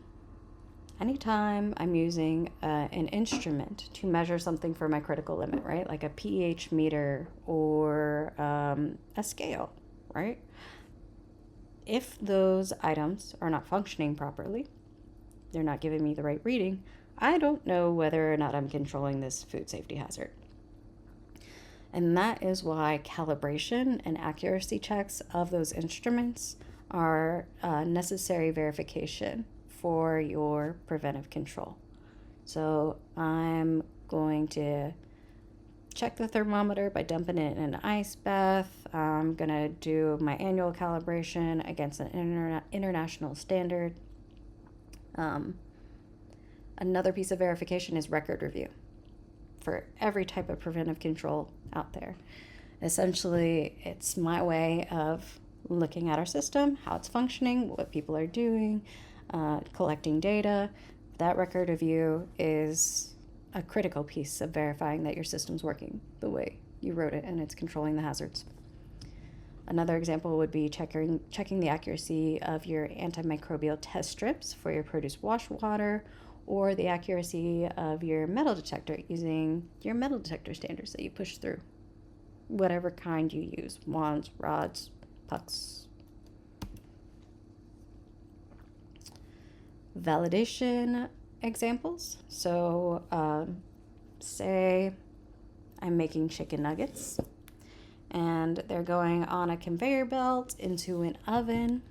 Anytime I'm using an instrument to measure something for my critical limit, right? Like a pH meter or a scale, right? If those items are not functioning properly, they're not giving me the right reading, I don't know whether or not I'm controlling this food safety hazard. And that is why calibration and accuracy checks of those instruments are necessary verification for your preventive control. So I'm going to check the thermometer by dumping it in an ice bath. I'm going to do my annual calibration against an international standard. Another piece of verification is record review for every type of preventive control out there. Essentially, it's my way of looking at our system, how it's functioning, what people are doing, collecting data. That record review is a critical piece of verifying that your system's working the way you wrote it and it's controlling the hazards. Another example would be checking the accuracy of your antimicrobial test strips for your produce wash water, or the accuracy of your metal detector using your metal detector standards that you push through. Whatever kind you use, wands, rods, pucks. Validation examples. So say I'm making chicken nuggets and they're going on a conveyor belt into an oven.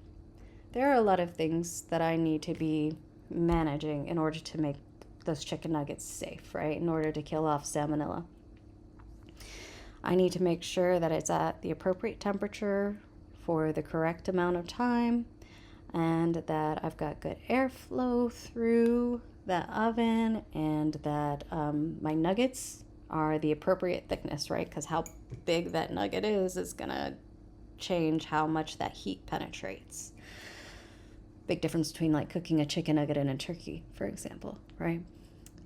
There are a lot of things that I need to be managing in order to make those chicken nuggets safe, right? In order to kill off salmonella. I need to make sure that it's at the appropriate temperature for the correct amount of time, and that I've got good airflow through the oven, and that my nuggets are the appropriate thickness, right? Because how big that nugget is gonna change how much that heat penetrates. Big difference between like cooking a chicken nugget and a turkey, for example, right?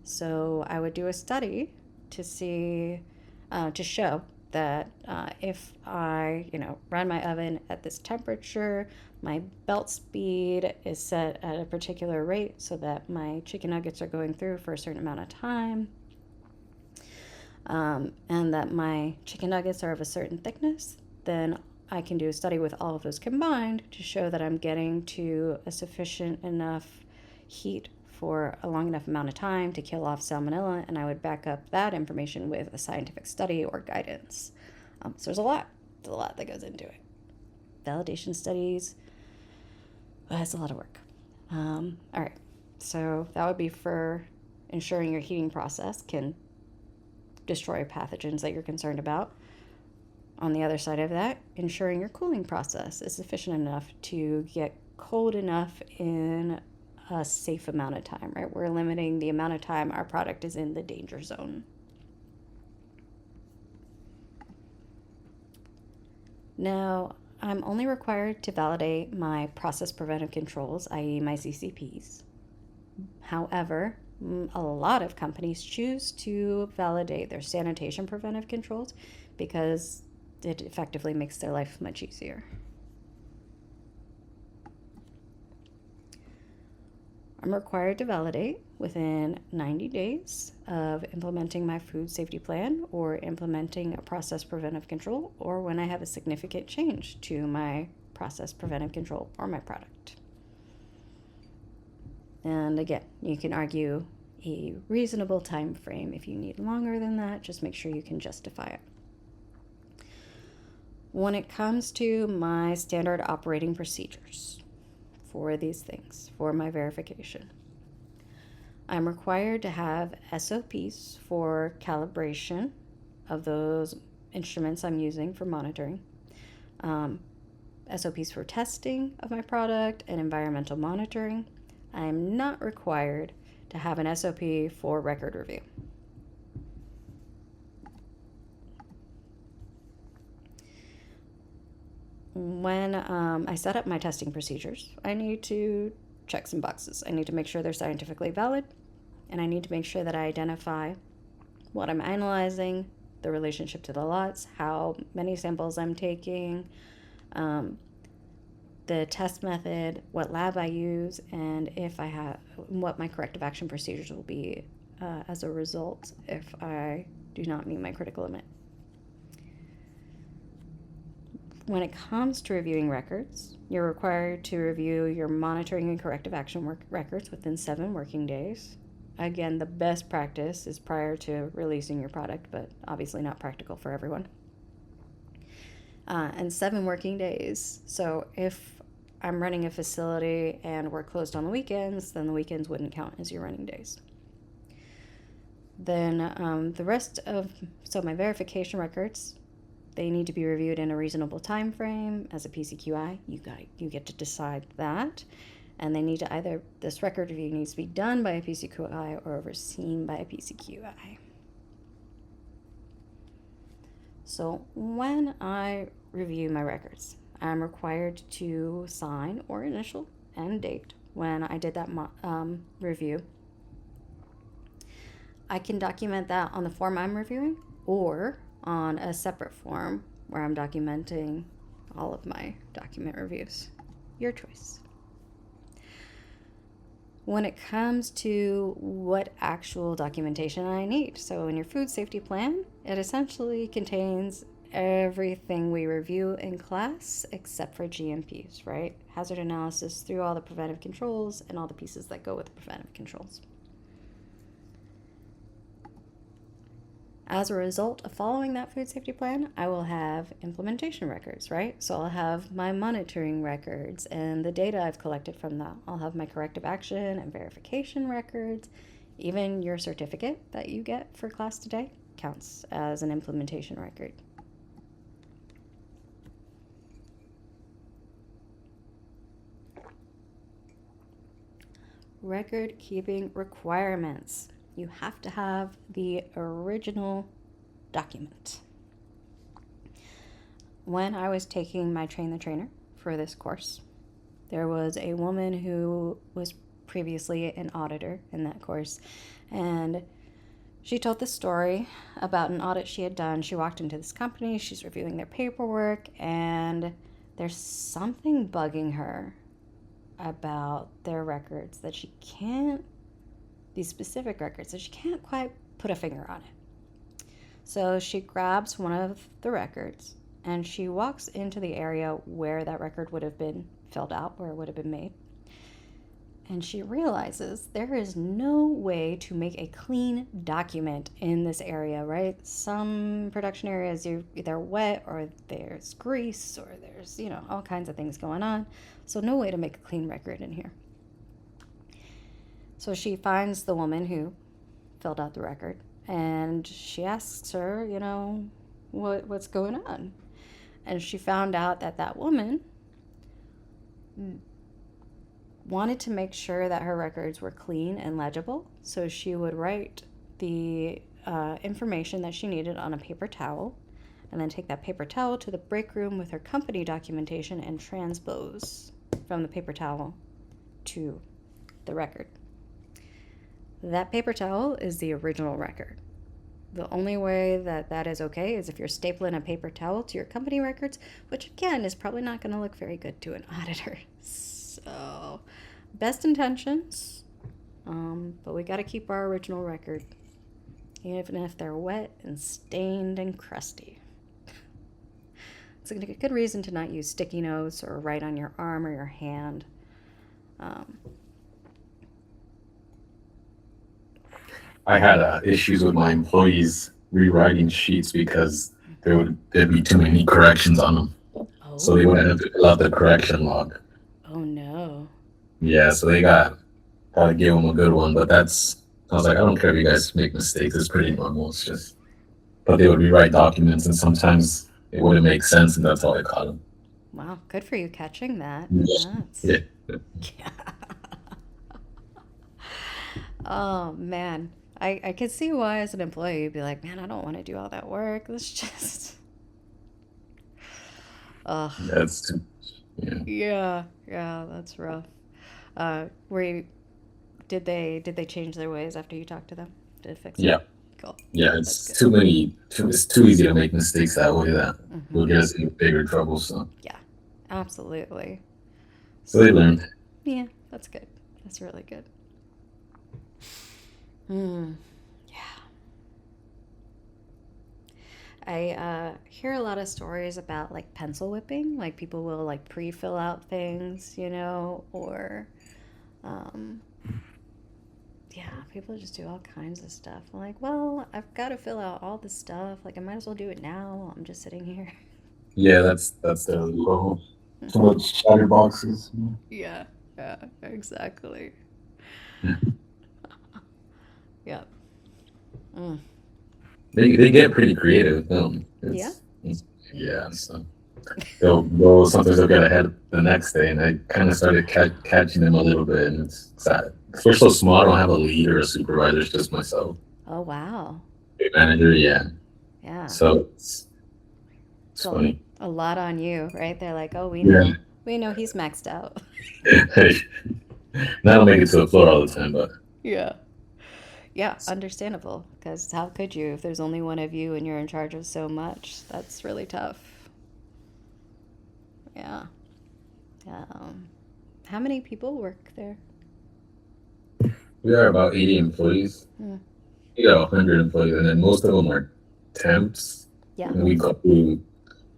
So I would do a study to see, to show that if I, run my oven at this temperature, my belt speed is set at a particular rate so that my chicken nuggets are going through for a certain amount of time, and that my chicken nuggets are of a certain thickness, then I can do a study with all of those combined to show that I'm getting to a sufficient enough heat for a long enough amount of time to kill off salmonella, and I would back up that information with a scientific study or guidance. So there's a lot that goes into it. Validation studies, that's a lot of work. All right, so that would be for ensuring your heating process can destroy pathogens that you're concerned about. On the other side of that, ensuring your cooling process is sufficient enough to get cold enough in a safe amount of time, right? We're limiting the amount of time our product is in the danger zone. Now, I'm only required to validate my process preventive controls, i.e. my CCPs. However, a lot of companies choose to validate their sanitation preventive controls because it effectively makes their life much easier. I'm required to validate within 90 days of implementing my food safety plan or implementing a process preventive control, or when I have a significant change to my process preventive control or my product. And again, you can argue a reasonable time frame. If you need longer than that, just make sure you can justify it. When it comes to my standard operating procedures for these things, for my verification, I'm required to have SOPs for calibration of those instruments I'm using for monitoring, SOPs for testing of my product and environmental monitoring. I am not required to have an SOP for record review. When I set up my testing procedures, I need to check some boxes. I need to make sure they're scientifically valid, and I need to make sure that I identify what I'm analyzing, the relationship to the lots, how many samples I'm taking, the test method, what lab I use, and what my corrective action procedures will be as a result if I do not meet my critical limit. When it comes to reviewing records, you're required to review your monitoring and corrective action records within 7 working days. Again, the best practice is prior to releasing your product, but obviously not practical for everyone. And 7 working days. So if I'm running a facility and we're closed on the weekends, then the weekends wouldn't count as your running days. Then the rest of my verification records, they need to be reviewed in a reasonable time frame. As a PCQI, you get to decide that. And they need to this record review needs to be done by a PCQI or overseen by a PCQI. So when I review my records, I'm required to sign or initial and date when I did that review. I can document that on the form I'm reviewing, or on a separate form where I'm documenting all of my document reviews. Your choice. When it comes to what actual documentation I need, so in your food safety plan, it essentially contains everything we review in class except for GMPs, right? Hazard analysis through all the preventive controls and all the pieces that go with the preventive controls. As a result of following that food safety plan, I will have implementation records, right? So I'll have my monitoring records and the data I've collected from that. I'll have my corrective action and verification records. Even your certificate that you get for class today counts as an implementation record. Record keeping requirements. You have to have the original document. When I was taking my Train the Trainer for this course, there was a woman who was previously an auditor in that course, and she told the story about an audit she had done. She walked into this company, she's reviewing their paperwork, and there's something bugging her about their records that she can't, these specific records, that she can't quite put a finger on it. So she grabs one of the records and she walks into the area where that record would have been filled out, where it would have been made. And she realizes there is no way to make a clean document in this area, right? Some production areas are either wet or there's grease or there's, all kinds of things going on. So no way to make a clean record in here. So she finds the woman who filled out the record and she asks her, what's going on? And she found out that that woman wanted to make sure that her records were clean and legible. So she would write the information that she needed on a paper towel and then take that paper towel to the break room with her company documentation and transpose from the paper towel to the record. That paper towel is the original record. The only way that that is okay is if you're stapling a paper towel to your company records, which again is probably not going to look very good to an auditor. So, best intentions, but we got to keep our original record, even if they're wet and stained and crusty. It's a good reason to not use sticky notes or write on your arm or your hand. I had issues with my employees rewriting sheets because there'd be too many corrections on them, so they wouldn't have to fill out the correction log. Oh no. Yeah, so they got to give them a good one, but I was like, I don't care if you guys make mistakes. It's pretty normal. It's just, but they would rewrite documents and sometimes it wouldn't make sense, and that's how I caught them. Wow, good for you catching that. Yeah. Yeah. Oh man. I could see why as an employee you'd be like, man, I don't want to do all that work. Let's just That's too, yeah. Yeah, that's rough. Did they change their ways after you talked to them? Did it fix it? Yeah. Cool. Yeah, it's it's too easy to make mistakes that way that will get us into bigger trouble. So Absolutely. they learned. Yeah, that's good. That's really good. Yeah. I hear a lot of stories about like pencil whipping, like people will like pre-fill out things, or people just do all kinds of stuff. I'm like, well, I've got to fill out all this stuff. Like I might as well do it now while I'm just sitting here. Yeah, that's the goal. Too much shatter boxes. Yeah, exactly. Yep. They get pretty creative. Yeah. So sometimes they'll get ahead the next day, and I kind of started catching them a little bit, and it's sad. We're so small. I don't have a lead or a supervisor. It's just myself. Oh wow. A manager, yeah. Yeah. So it's funny. A lot on you, right? They're like, oh, we know he's maxed out. And I don't make it to the floor all the time, but Yeah. yeah, understandable. Because how could you if there's only one of you and you're in charge of so much? That's really tough. Yeah. How many people work there? We are about 80 employees. Hmm. We got 100 employees, and then most of them are temps. Yeah. And we go through,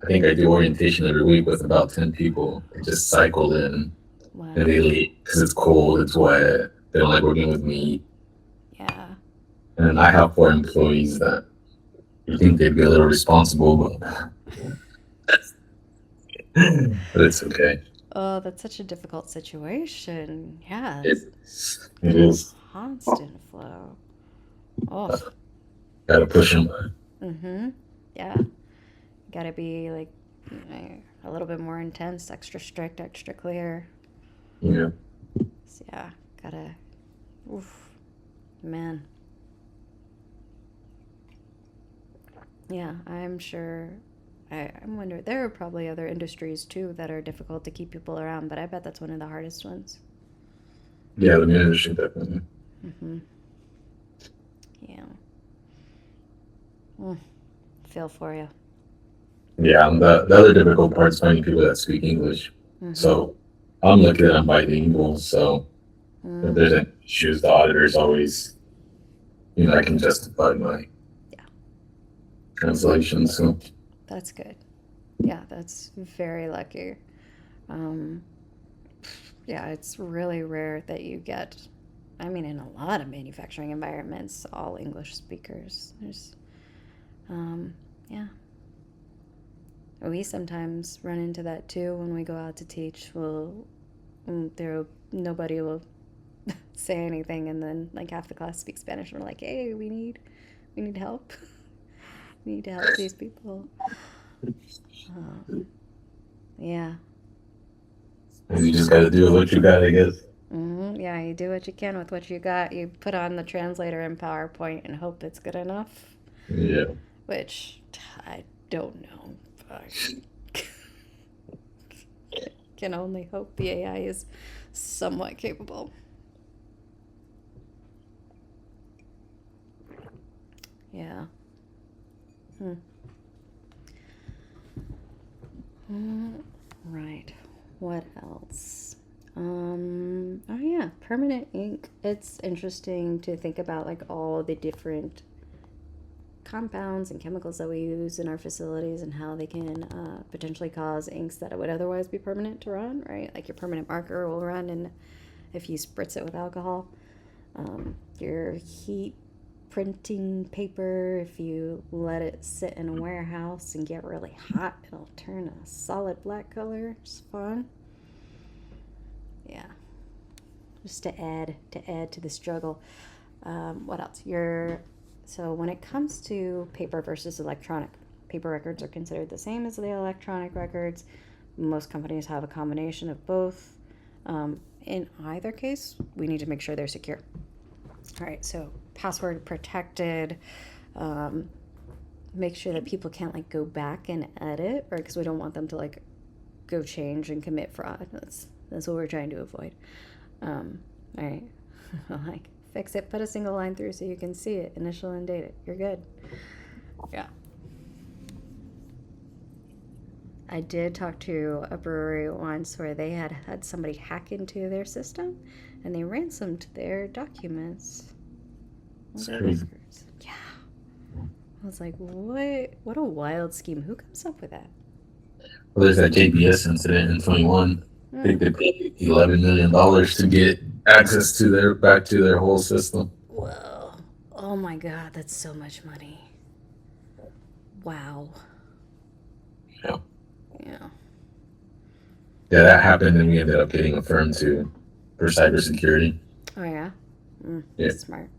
I think I do orientation every week with about 10 people. They just cycle in Wow. and they leave because it's cold, it's wet. They don't like working with me. Yeah. And then I have 4 employees that you think they'd be a little responsible, but it's okay. Oh, that's such a difficult situation. Yeah. It, It's it is. constant flow. Oh. Gotta push them. Mm-hmm. Yeah. Gotta be like a little bit more intense, extra strict, extra clear. Yeah. So, yeah. Gotta. Oof. Man. Yeah, I'm sure. I'm wondering. There are probably other industries too that are difficult to keep people around, but I bet that's one of the hardest ones. Yeah, the ministry definitely. Mm-hmm. Yeah. Mm. Feel for you. Yeah, and the other difficult part is finding people that speak English. Mm-hmm. So I'm lucky that I'm bilingual. So if there's any issues, the auditor's always, I can justify my Yeah. translation. So That's good. Yeah, that's very lucky. Um, yeah, it's really rare that you get, I mean, in a lot of manufacturing environments, all English speakers. Yeah. We sometimes run into that too when we go out to teach. Nobody will say anything, and then like half the class speaks Spanish, and we're like, hey, we need help. We need to help these people. Yeah. you just got to do what you got, I guess. Yeah, you do what you can with what you got. You put on the translator in PowerPoint and hope it's good enough, Yeah. which I don't know. I can only hope the AI is somewhat capable. Yeah. Right. What else? Oh yeah, permanent ink. It's interesting to think about like all the different compounds and chemicals that we use in our facilities and how they can potentially cause inks that would otherwise be permanent to run, right? Like your permanent marker will run and if you spritz it with alcohol. Your heat printing paper, if you let it sit in a warehouse and get really hot, it'll turn a solid black color. It's fun. Yeah. Just to add to the struggle. What else? So when it comes to paper versus electronic, paper records are considered the same as the electronic records. Most companies have a combination of both. In either case, we need to make sure they're secure. All right, so password protected. Make sure that people can't like go back and edit, or because we don't want them to like go change and commit fraud. That's what we're trying to avoid. All right, like fix it, put a single line through so you can see it, initial and date it. You're good. Yeah. I did talk to a brewery once where they had somebody hack into their system and they ransomed their documents. Their crazy. records. Yeah. I was like, what a wild scheme. Who comes up with that? Well, there's that JBS incident in 21. I think they paid $11 million to get access to back to their whole system. Whoa. Oh my God, that's so much money. Wow. Yeah. Yeah. Yeah, that happened, and we ended up getting a firm for cybersecurity. Oh yeah. Yeah. Smart.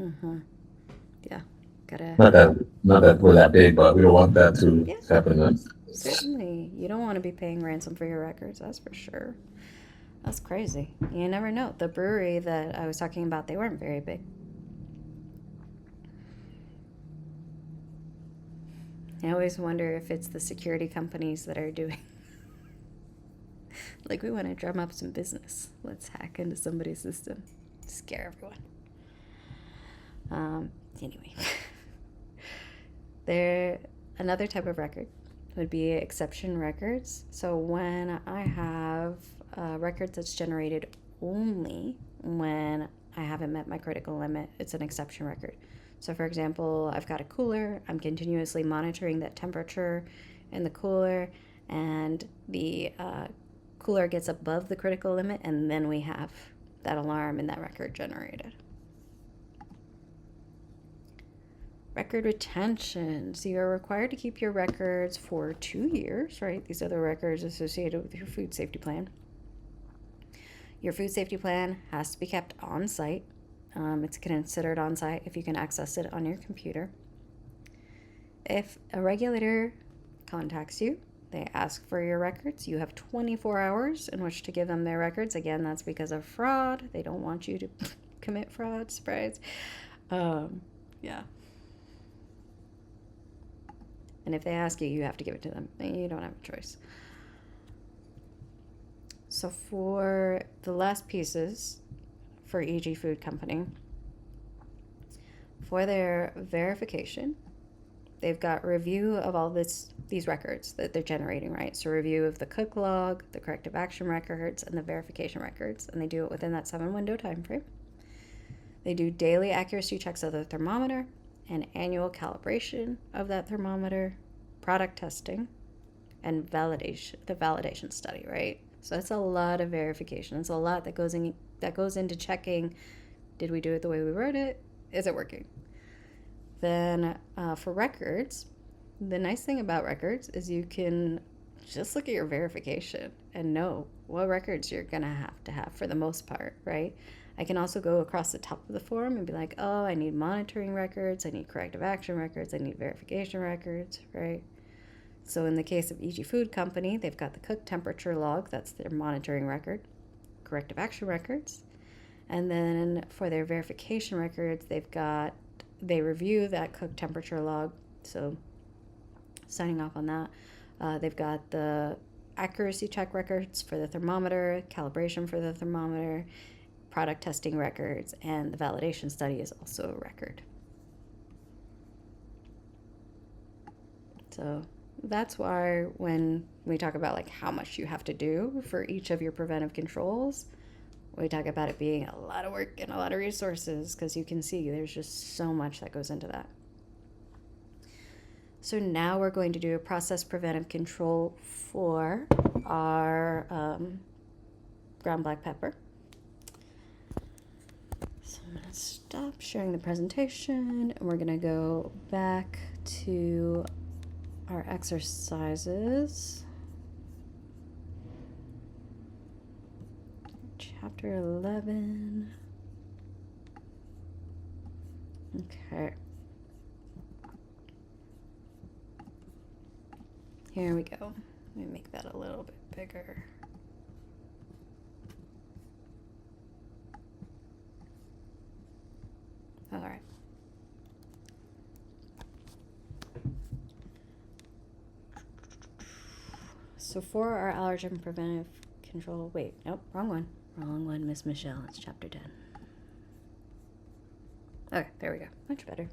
Mm-hmm. Yeah. Gotta. Not that we're that big, but we don't want that to Yeah. happen. Certainly. You don't want to be paying ransom for your records, that's for sure. That's crazy. You never know. The brewery that I was talking about, they weren't very big. I always wonder if it's the security companies that are doing. Like, we want to drum up some business. Let's hack into somebody's system. Scare everyone. Anyway, another type of record would be exception records. So when I have records that's generated only when I haven't met my critical limit, it's an exception record. So for example, I've got a cooler, I'm continuously monitoring that temperature in the cooler, and the cooler gets above the critical limit, and then we have that alarm and that record generated. Record retention. So you are required to keep your records for 2 years, right? These are the records associated with your food safety plan. Your food safety plan has to be kept on site. It's considered on site if you can access it on your computer. If a regulator contacts you, they ask for your records, you have 24 hours in which to give them their records. Again, that's because of fraud. They don't want you to commit fraud, surprise. Yeah. And if they ask you, you have to give it to them. You don't have a choice. So for the last pieces for EG Food Company, for their verification, they've got review of all these records that they're generating, right? So review of the cook log, the corrective action records, and the verification records, and they do it within that 7-window time frame. They do daily accuracy checks of the thermometer and annual calibration of that thermometer, product testing, and the validation study, right? So that's a lot of verification. It's a lot that goes into checking, did we do it the way we wrote it? Is it working? Then for records, the nice thing about records is you can just look at your verification and know what records you're gonna have for the most part, right? I can also go across the top of the form and be like, oh, I need monitoring records, I need corrective action records, I need verification records, right? So in the case of EG Food Company, they've got the cook temperature log, that's their monitoring record, corrective action records, and then for their verification records, they review that cook temperature log, so signing off on that. They've got the accuracy check records for the thermometer, calibration for the thermometer, product testing records, and the validation study is also a record. So that's why when we talk about like how much you have to do for each of your preventive controls, we talk about it being a lot of work and a lot of resources, because you can see there's just so much that goes into that. So now we're going to do a process preventive control for our ground black pepper. So I'm going to stop sharing the presentation, and we're going to go back to our exercises. Chapter 11. Okay. Here we go. Let me make that a little bit bigger. All right. So for our allergen preventive control, wait, nope, wrong one, Miss Michelle, it's chapter 10. Okay, there we go, much better.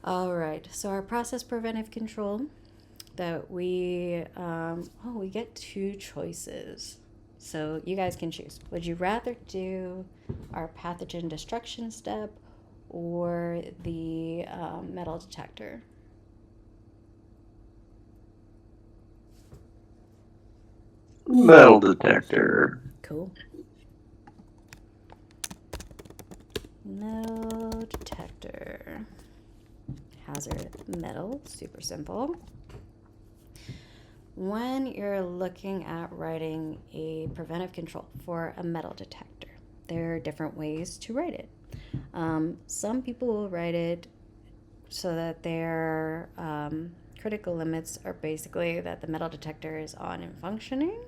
All right, so our process preventive control that we get 2 choices. So you guys can choose. Would you rather do our pathogen destruction step or the metal detector? Metal detector. Cool. Metal detector. Hazard metal, super simple. When you're looking at writing a preventive control for a metal detector, there are different ways to write it. Some people will write it so that their critical limits are basically that the metal detector is on and functioning.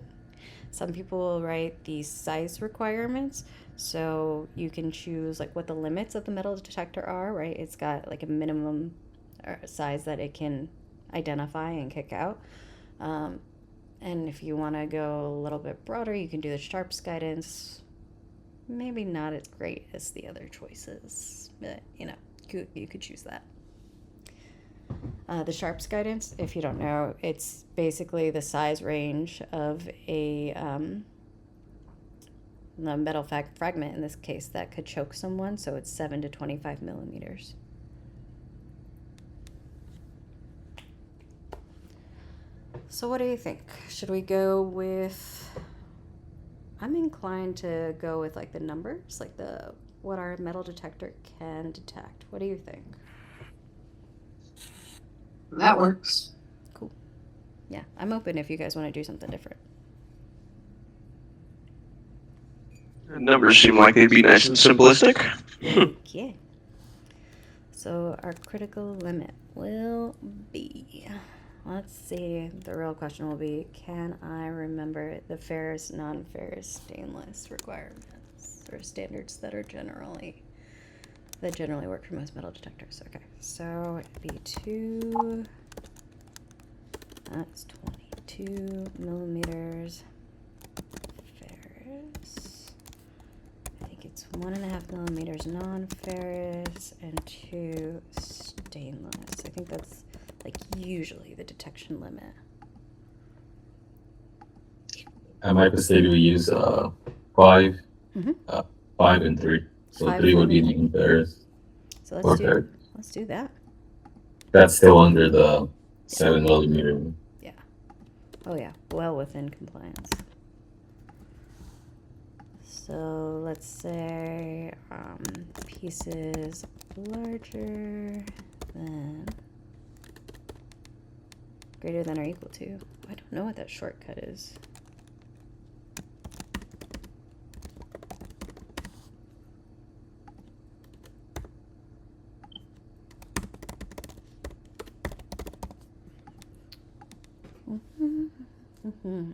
Some people will write the size requirements, so you can choose like what the limits of the metal detector are, right? It's got like a minimum size that it can identify and kick out. And if you want to go a little bit broader, you can do the Sharps guidance, maybe not as great as the other choices, but you could choose that. The Sharps guidance, if you don't know, it's basically the size range of the metal fragment in this case that could choke someone. So it's 7 to 25 millimeters. So what do you think? Should we go with? I'm inclined to go with like the numbers, like what our metal detector can detect. What do you think? That works. Cool. Yeah, I'm open if you guys want to do something different. Numbers seem like they'd be nice and simplistic. Yeah. So our critical limit will be, let's see, the real question will be, can I remember the ferrous, non-ferrous stainless requirements or standards that generally work for most metal detectors? Okay, so it'd be 2, that's 22 millimeters ferrous. I think it's 1.5 millimeters non-ferrous and 2 stainless. I think that's like usually the detection limit. I might say we use 5, Mhm. 5 and 3. So 5 3 would be millimeters. the ferrous. So Or ferrous. let's do that. That's still under the 7 millimeter. Yeah. Oh yeah, well within compliance. So let's say pieces larger than, greater than or equal to. I don't know what that shortcut is.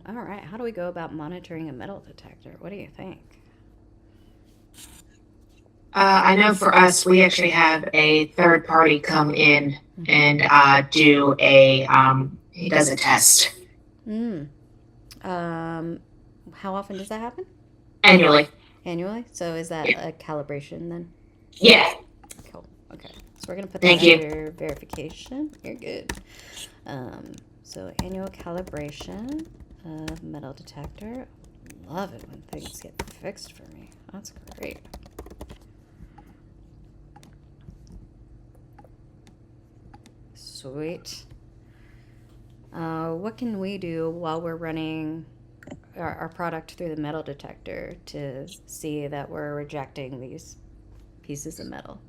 All right, how do we go about monitoring a metal detector? What do you think? I know for us, we actually have a third party come in and do he does a test How often does that happen? annually. Annually? So is that a calibration then? Yeah. Cool. Okay. So we're gonna put Thank that you. under verification. You're good. So annual calibration of metal detector. Love it when things get fixed for me. That's great. Sweet. What can we do while we're running our product through the metal detector to see that we're rejecting these pieces of metal?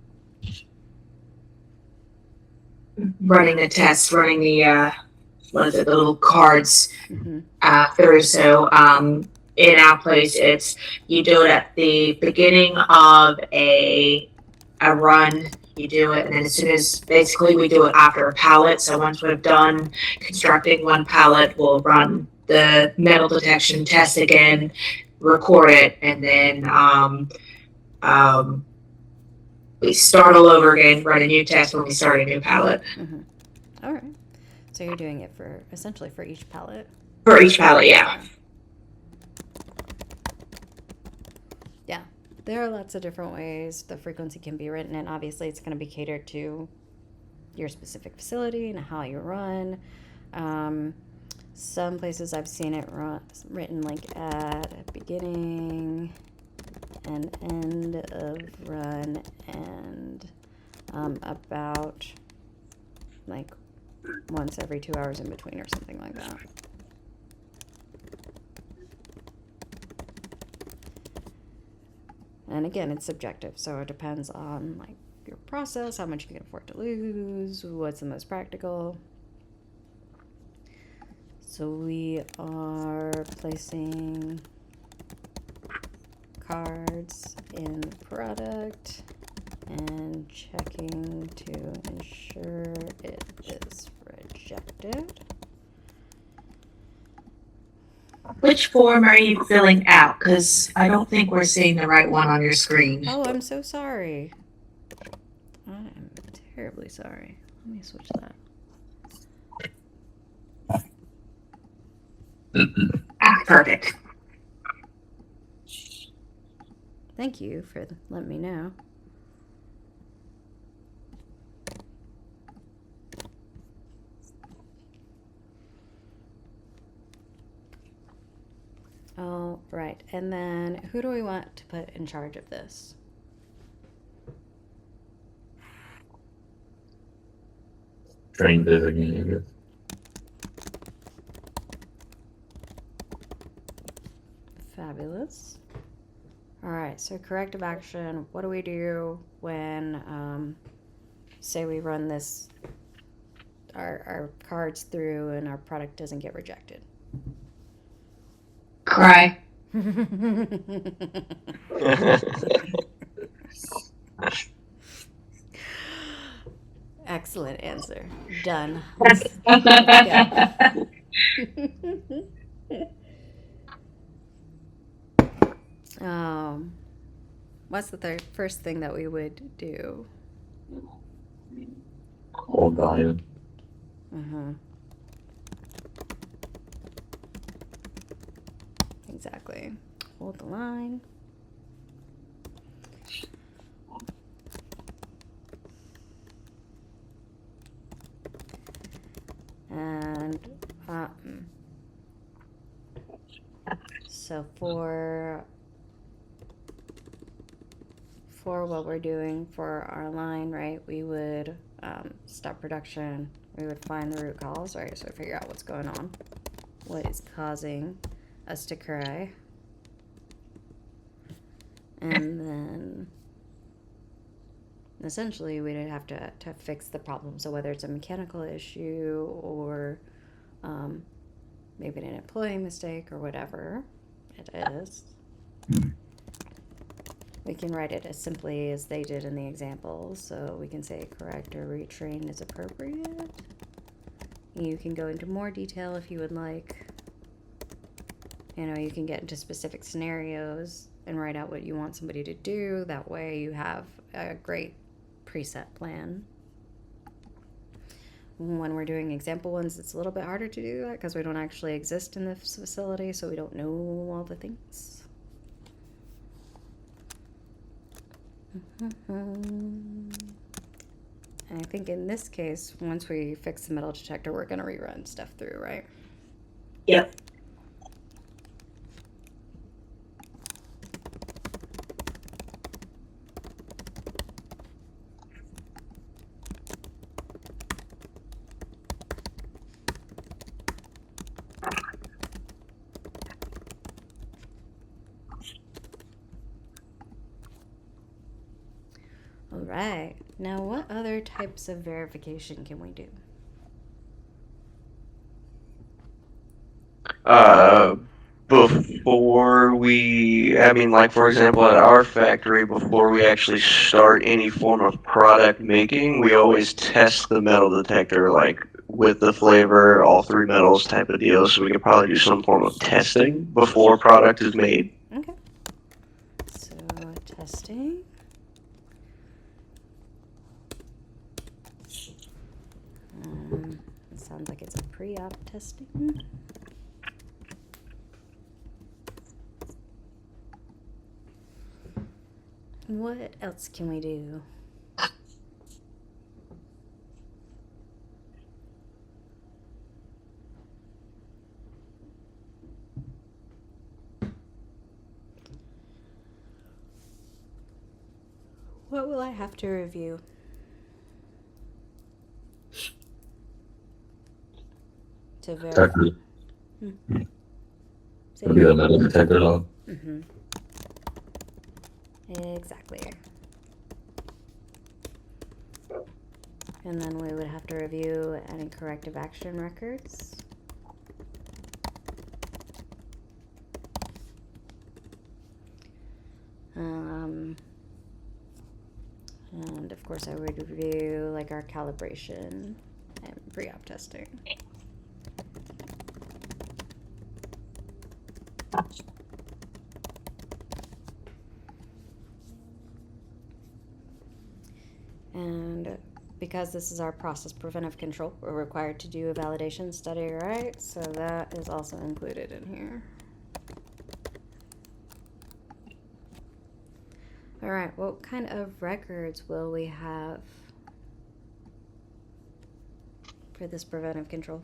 Running the test, running the what is it, the little cards Mm-hmm. through. So in our place, it's you do it at the beginning of a run. You do it, and then as soon as basically we do it after a pallet. So once we've done constructing one pallet, we'll run the metal detection test again, record it, and then we start all over again, run a new test when we start a new pallet. Mm-hmm. All right. So you're doing it essentially for each pallet? For each pallet, yeah. Yeah. There are lots of different ways the frequency can be written, and obviously it's going to be catered to your specific facility and how you run. Some places I've seen it written like at beginning and end of run, and about like once every 2 hours in between or something like that. And again, it's subjective, so it depends on like your process, how much you can afford to lose, what's the most practical. So we are placing cards in the product and checking to ensure it is rejected. Which form are you filling out? Because I don't think we're seeing the right one on your screen. Oh, I'm so sorry. I am terribly sorry. Let me switch that. Perfect. Thank you for letting me know. Oh, right. And then who do we want to put in charge of this? Train designated. Fabulous. All right, so corrective action. What do we do when, say, we run this, our cards through and our product doesn't get rejected? Cry. Excellent answer. Done. What's the first thing that we would do? Hold volume. Exactly. Hold the line. And so for what we're doing for our line, right, we would stop production. We would find the root cause, right? So figure out what's going on, what is causing us to cry, and then essentially we'd have to fix the problem. So whether it's a mechanical issue or maybe an employee mistake or whatever it is, we can write it as simply as they did in the example. So we can say correct or retrain is appropriate. You can go into more detail if you would like. You know, you can get into specific scenarios and write out what you want somebody to do. That way you have a great preset plan. When we're doing example ones, it's a little bit harder to do that because we don't actually exist in this facility, so we don't know all the things. And I think in this case, once we fix the metal detector, we're going to rerun stuff through, right? Yep. All right. Now, what other types of verification can we do? Before we, I mean, like for example, at our factory, before we actually start any form of product making, we always test the metal detector, like with the flavor, all three metals type of deal. So we could probably do some form of testing before product is made. Okay. So, testing. It sounds like it's a pre-op testing. What else can we do? What will I have to review? To verify. Detector. It'll be the metal detector log. Mm-hmm. Exactly. And then we would have to review any corrective action records. And of course I would review like our calibration and pre-op testing. And because this is our process preventive control, we're required to do a validation study, right? So that is also included in here. All right, what kind of records will we have for this preventive control?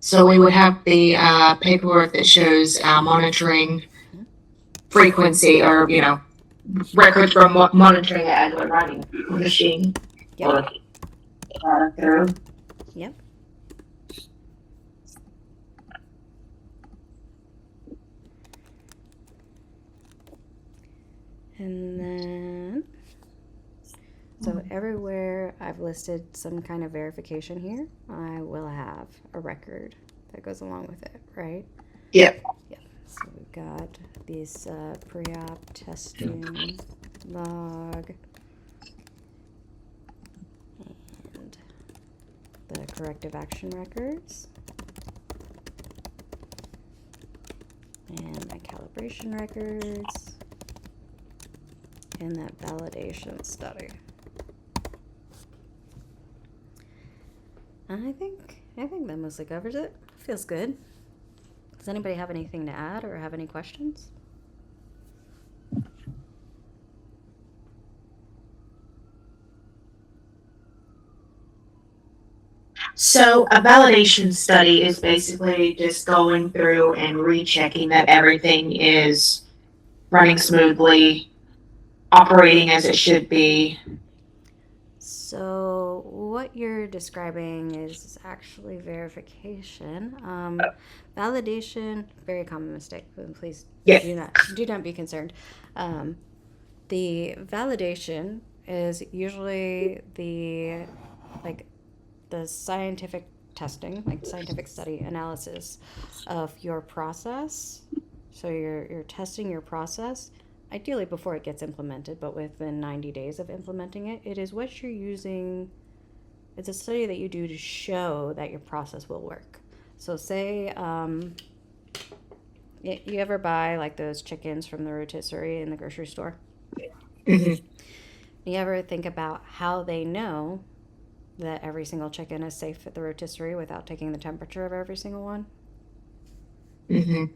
So we would have the paperwork that shows monitoring frequency, or records from monitoring it as we're running the machine. Yep. Through. Yep. And then, so everywhere I've listed some kind of verification here, I will have a record that goes along with it, right? Yep. Yep. So we've got these pre-op testing log and the corrective action records and my calibration records and that validation study. I think that mostly covers it. Feels good. Does anybody have anything to add or have any questions? So a validation study is basically just going through and rechecking that everything is running smoothly, operating as it should be. So what you're describing is actually verification. Validation, very common mistake. Please Yeah. do not be concerned. The validation is usually the scientific testing, like scientific study analysis of your process. So you're testing your process, ideally before it gets implemented, but within 90 days of implementing it. It is what you're using. It's a study that you do to show that your process will work. So say you ever buy like those chickens from the rotisserie in the grocery store? Mm-hmm. You ever think about how they know that every single chicken is safe at the rotisserie without taking the temperature of every single one? Mm-hmm.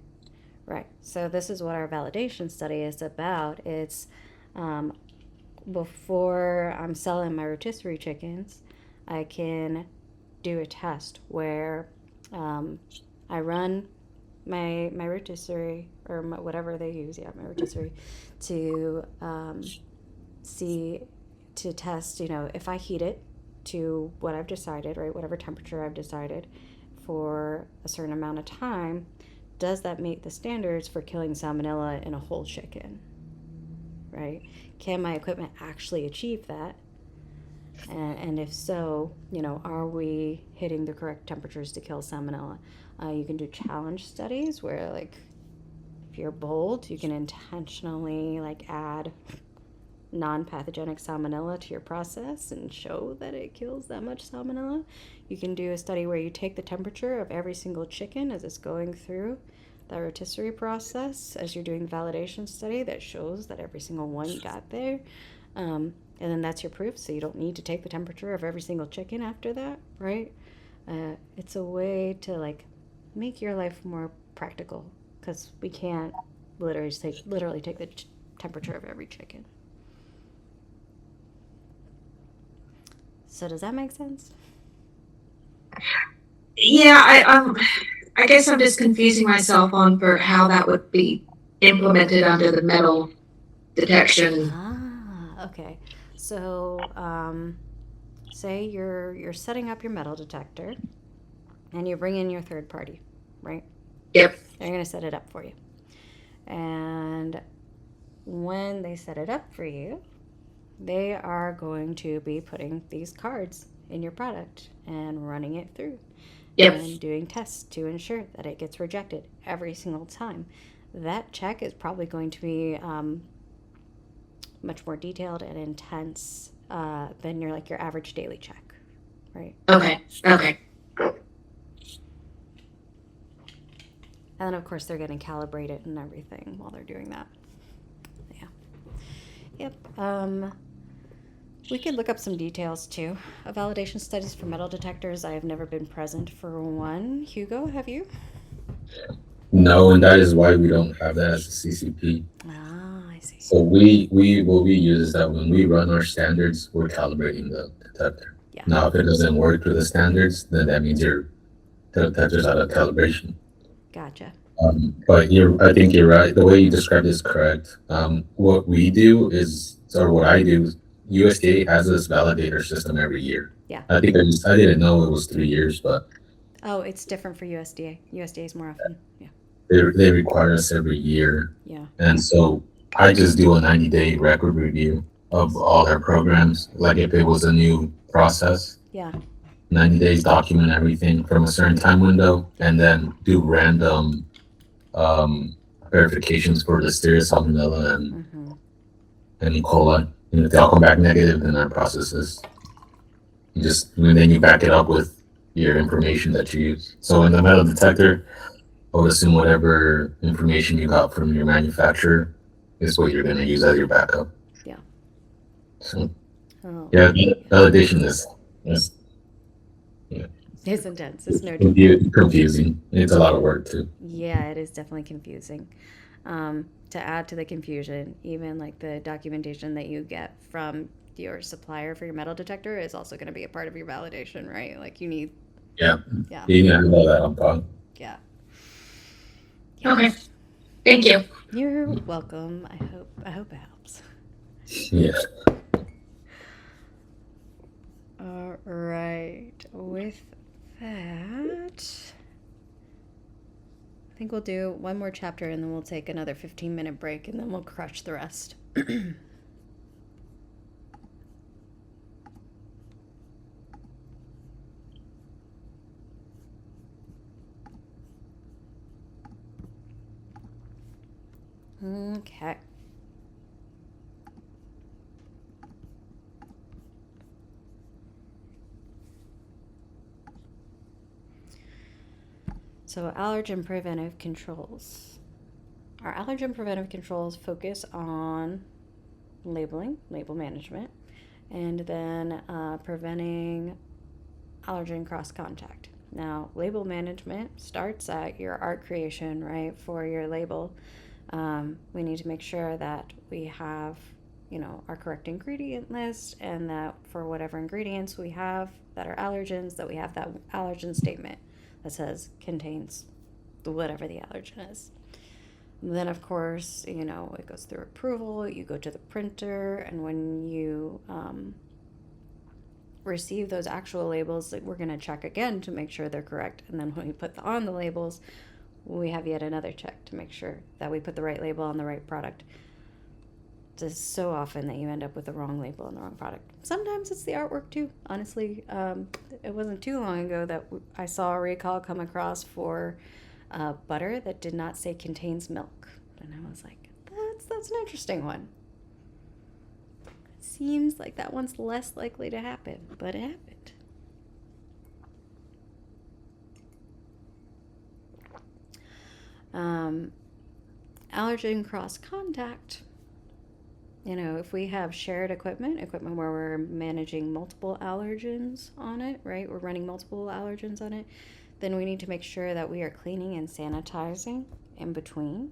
Right. So this is what our validation study is about. It's before I'm selling my rotisserie chickens, I can do a test where I run my rotisserie or whatever they use, my rotisserie, to to test, if I heat it to what I've decided, right, whatever temperature I've decided for a certain amount of time, does that meet the standards for killing salmonella in a whole chicken, right? Can my equipment actually achieve that? And if so, are we hitting the correct temperatures to kill salmonella? You can do challenge studies where, like, if you're bold, you can intentionally, like, add non-pathogenic salmonella to your process and show that it kills that much salmonella. You can do a study where you take the temperature of every single chicken as it's going through the rotisserie process as you're doing the validation study that shows that every single one got there. And then that's your proof, so you don't need to take the temperature of every single chicken after that, right? It's a way to, like, make your life more practical, because we can't literally take the temperature of every chicken. So does that make sense? Yeah, I guess I'm just confusing myself on for how that would be implemented under the metal detection. Okay. So, say you're setting up your metal detector, and you bring in your third party, right? Yep. They're going to set it up for you. And when they set it up for you, they are going to be putting these cards in your product and running it through. Yep. And doing tests to ensure that it gets rejected every single time. That check is probably going to be much more detailed and intense than your average daily check, right? Okay. And then, of course, they're getting calibrated and everything while they're doing that. Yeah. Yep. We could look up some details too. Validation studies for metal detectors. I have never been present for one. Hugo, have you? No, and that is why we don't have that as a CCP. Ah, I see. So we what we use is that when we run our standards, we're calibrating the detector. Yeah. Now, if it doesn't work to the standards, then that means your detector's out of calibration. Gotcha. But I think you're right. The way you described it is correct. What we do is, or what I do, USDA has this validator system every year. Yeah. I think I didn't know it was 3 years, but Oh, it's different for USDA. USDA is more often. Yeah. they require us every year. Yeah. And so I just do a 90-day record review of all our programs. Like if it was a new process, Yeah. 90 days, document everything from a certain time window, and then do random verifications for Listeria, Salmonella, and E. coli. And if they all come back negative, then that process is and then you back it up with your information that you use. So in the metal detector, I would assume whatever information you got from your manufacturer is what you're going to use as your backup. Yeah. So Oh. yeah, validation is It's intense. It's no joke. confusing. It's a lot of work too. Yeah, it is definitely confusing. To add to the confusion, even like the documentation that you get from your supplier for your metal detector is also going to be a part of your validation, right? Like you need. Yeah. Yeah. You need to have all that on pod. Yeah. Okay. Thank you. You're welcome. I hope it helps. Yeah. All right. With that, I think we'll do one more chapter and then we'll take another 15-minute break and then we'll crush the rest. Okay. So allergen preventive controls. Our allergen preventive controls focus on labeling, label management, and then preventing allergen cross contact. Now, label management starts at your art creation, right? For your label, we need to make sure that we have, our correct ingredient list, and that for whatever ingredients we have that are allergens, that we have that allergen statement that says contains whatever the allergen is. And then, of course, it goes through approval. You go to the printer, and when you receive those actual labels, we're going to check again to make sure they're correct. And then when we put on the labels, we have yet another check to make sure that we put the right label on the right product. It's so often that you end up with the wrong label on the wrong product. Sometimes it's the artwork too. Honestly, it wasn't too long ago that I saw a recall come across for butter that did not say contains milk, and I was like, that's an interesting one. It seems like that one's less likely to happen, but it happened. Allergen cross contact. If we have shared equipment where we're managing multiple allergens on it, right? We're running multiple allergens on it, then we need to make sure that we are cleaning and sanitizing in between.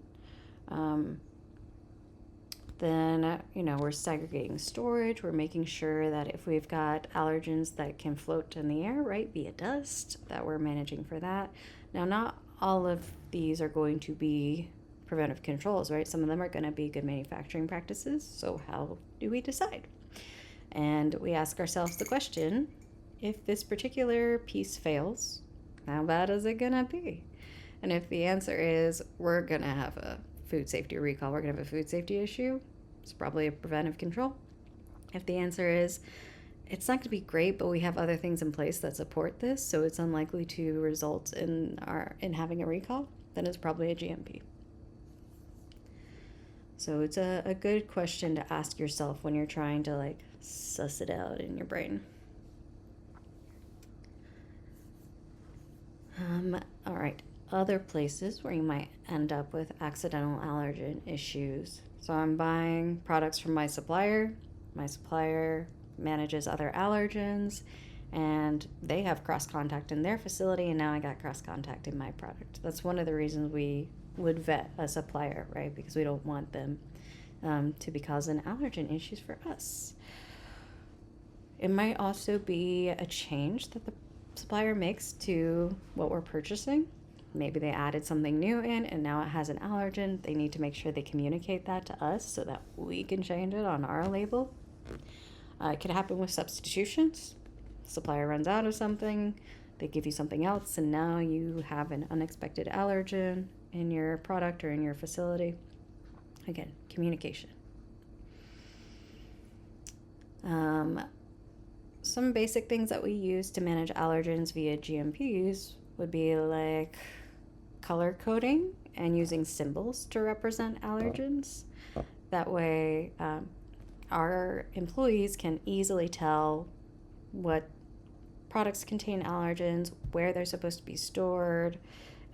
Then, we're segregating storage. We're making sure that if we've got allergens that can float in the air, right, via dust, that we're managing for that. Now, not all of these are going to be preventive controls, right? Some of them are going to be good manufacturing practices. So how do we decide? And we ask ourselves the question, if this particular piece fails, how bad is it going to be? And if the answer is we're going to have a food safety recall, we're going to have a food safety issue, it's probably a preventive control. If the answer is it's not going to be great, but we have other things in place that support this, so it's unlikely to result in having a recall, then it's probably a GMP. So it's a good question to ask yourself when you're trying to suss it out in your brain. All right, other places where you might end up with accidental allergen issues. So I'm buying products from my supplier. My supplier manages other allergens, and they have cross contact in their facility, and now I got cross contact in my product. That's one of the reasons we would vet a supplier, right? Because we don't want them to be causing allergen issues for us. It might also be a change that the supplier makes to what we're purchasing. Maybe they added something new in and now it has an allergen. They need to make sure they communicate that to us so that we can change it on our label. It could happen with substitutions. Supplier runs out of something, they give you something else, and now you have an unexpected allergen in your product or in your facility. Again, communication. Some basic things that we use to manage allergens via GMPs would be like color coding and using symbols to represent allergens. That way, our employees can easily tell what products contain allergens, where they're supposed to be stored,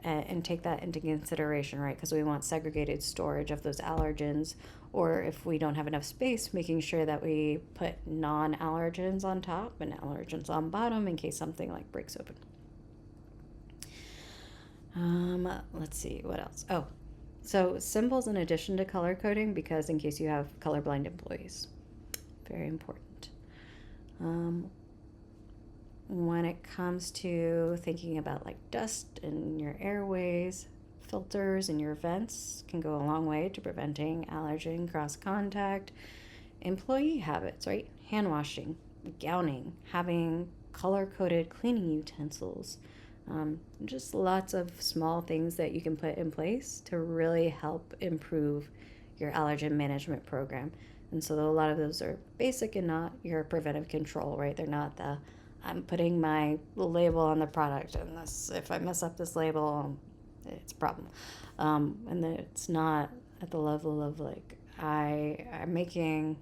and take that into consideration, right? Because we want segregated storage of those allergens, or if we don't have enough space, making sure that we put non-allergens on top and allergens on bottom in case something like breaks open. Let's see, what else? Oh, so symbols in addition to color coding, because in case you have colorblind employees, very important. When it comes to thinking about like dust in your airways, filters in your vents can go a long way to preventing allergen cross contact. Employee habits, right? Hand washing, gowning, having color coded cleaning utensils. Just lots of small things that you can put in place to really help improve your allergen management program. And so a lot of those are basic and not your preventive control, right? They're not the I'm putting my label on the product, and this, if I mess up this label, it's a problem. And that it's not at the level of like I'm making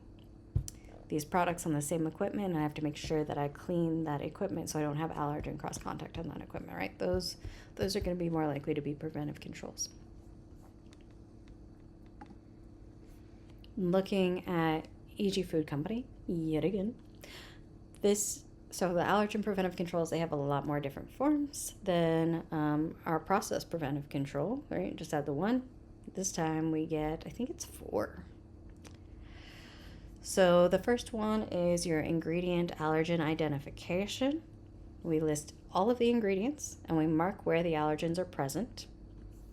these products on the same equipment, and I have to make sure that I clean that equipment so I don't have allergen cross contact on that equipment, right? Those are going to be more likely to be preventive controls. Looking at EG Food Company, yet again, so the allergen preventive controls, they have a lot more different forms than our process preventive control, right? Just add the one. This time we get, I think it's 4. So the first one is your ingredient allergen identification. We list all of the ingredients and we mark where the allergens are present.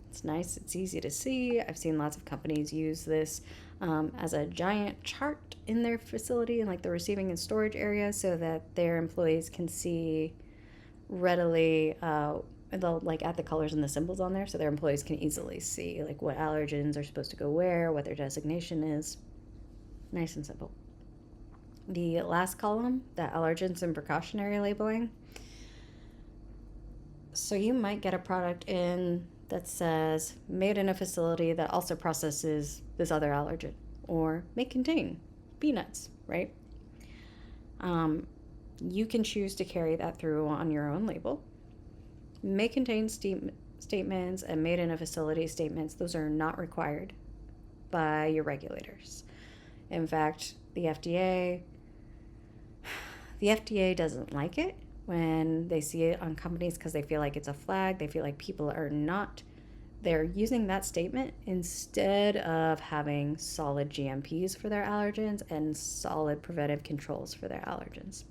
It's nice, it's easy to see. I've seen lots of companies use this as a giant chart in their facility in like the receiving and storage area so that their employees can see readily they'll like add the colors and the symbols on there so their employees can easily see like what allergens are supposed to go where, what their designation is. Nice and simple. The last column, the allergens and precautionary labeling. So you might get a product in that says made in a facility that also processes this other allergen, or may contain peanuts, right? You can choose to carry that through on your own label. May contain statements and made in a facility statements. Those are not required by your regulators. In fact, the FDA doesn't like it when they see it on companies because they feel like it's a flag. They feel like people are not, they're using that statement instead of having solid GMPs for their allergens and solid preventive controls for their allergens.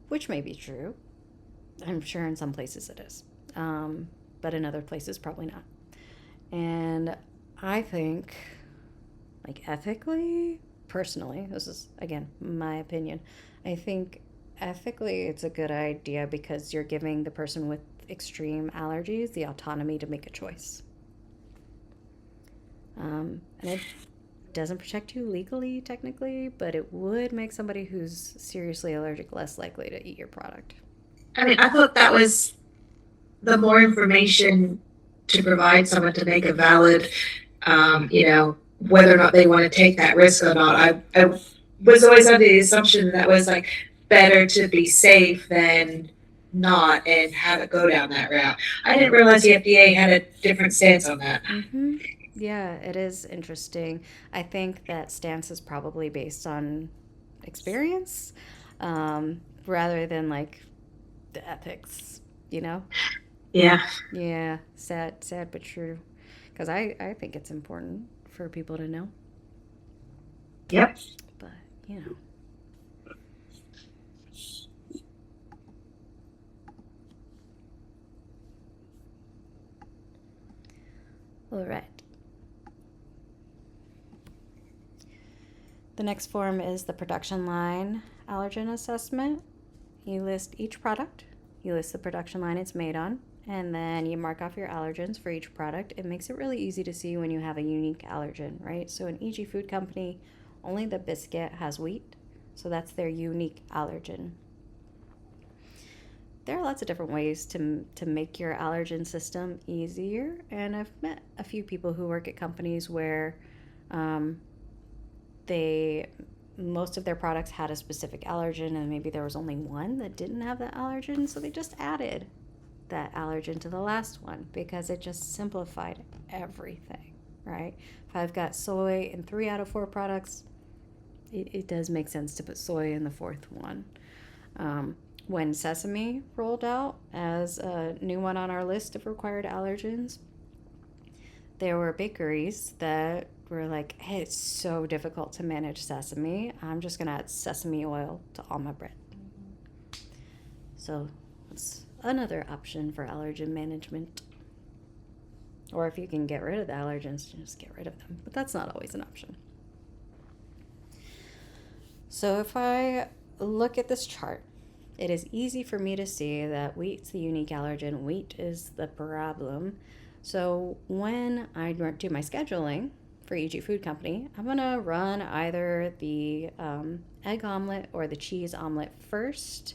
Which may be true. I'm sure in some places it is. But in other places, probably not. And I think, like ethically, personally, this is, again, my opinion, I think ethically it's a good idea because you're giving the person with extreme allergies the autonomy to make a choice. And it doesn't protect you legally, technically, but it would make somebody who's seriously allergic less likely to eat your product. I mean, I thought that was the more information to provide someone to make a valid, whether or not they want to take that risk or not. I was always under the assumption that was like better to be safe than not and have it go down that route. I didn't realize the FDA had a different stance on that. Mm-hmm. Yeah, it is interesting. I think that stance is probably based on experience, rather than like the ethics, you know? Yeah. Yeah, sad but true. Because I think it's important for people to know, Yep. but you know. All right. The next form is the production line allergen assessment. You list each product, you list the production line it's made on, and then you mark off your allergens for each product. It makes it really easy to see when you have a unique allergen, right? So in E.G. Food Company, only the biscuit has wheat, so that's their unique allergen. There are lots of different ways to make your allergen system easier, and I've met a few people who work at companies where um, they most of their products had a specific allergen, and maybe there was only one that didn't have that allergen, so they just added that allergen to the last one because it just simplified everything, right? If I've got soy in 3 out of 4 products, it does make sense to put soy in the 4th one. When sesame rolled out as a new one on our list of required allergens, there were bakeries that were like, hey, it's so difficult to manage sesame. I'm just going to add sesame oil to all my bread. So it's another option for allergen management. Or if you can get rid of the allergens, just get rid of them. But that's not always an option. So if I look at this chart, it is easy for me to see that wheat's the unique allergen. Wheat is the problem. So when I do my scheduling for E.G. Food Company, I'm going to run either the egg omelet or the cheese omelet first.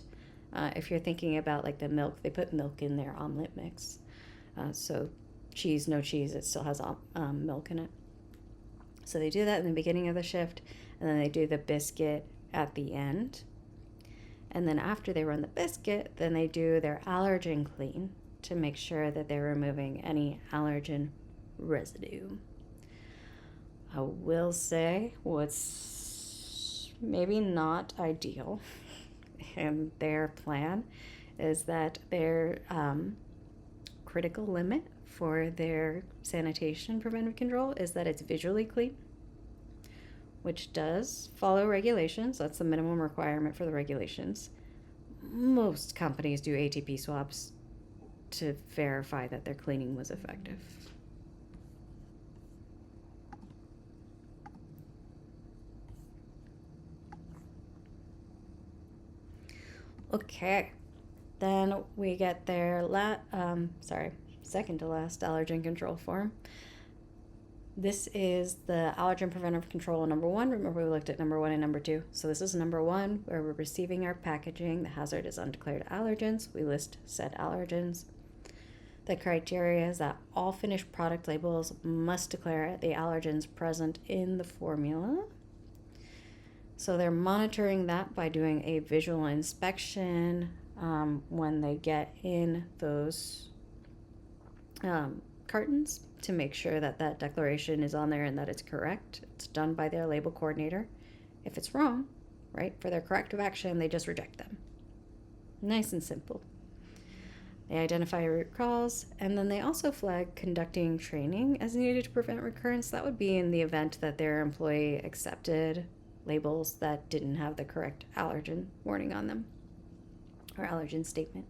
If you're thinking about like the milk, they put milk in their omelet mix. So cheese, no cheese, it still has milk in it. So they do that in the beginning of the shift, and then they do the biscuit at the end. And then after they run the biscuit, then they do their allergen clean to make sure that they're removing any allergen residue. I will say what's maybe not ideal in their plan is that their critical limit for their sanitation preventive control is that it's visually clean, which does follow regulations. That's the minimum requirement for the regulations. Most companies do ATP swabs to verify that their cleaning was effective. Okay, then we get their second to last allergen control form. This is the allergen preventive control number 1. Remember, we looked at number 1 and number 2. So this is number 1, where we're receiving our packaging. The hazard is undeclared allergens. We list said allergens. The criteria is that all finished product labels must declare the allergens present in the formula. So they're monitoring that by doing a visual inspection when they get in those cartons to make sure that that declaration is on there and that it's correct. It's done by their label coordinator. If it's wrong, right, for their corrective action, they just reject them. Nice and simple. They identify root cause, and then they also flag conducting training as needed to prevent recurrence. That would be in the event that their employee accepted labels that didn't have the correct allergen warning on them or allergen statement.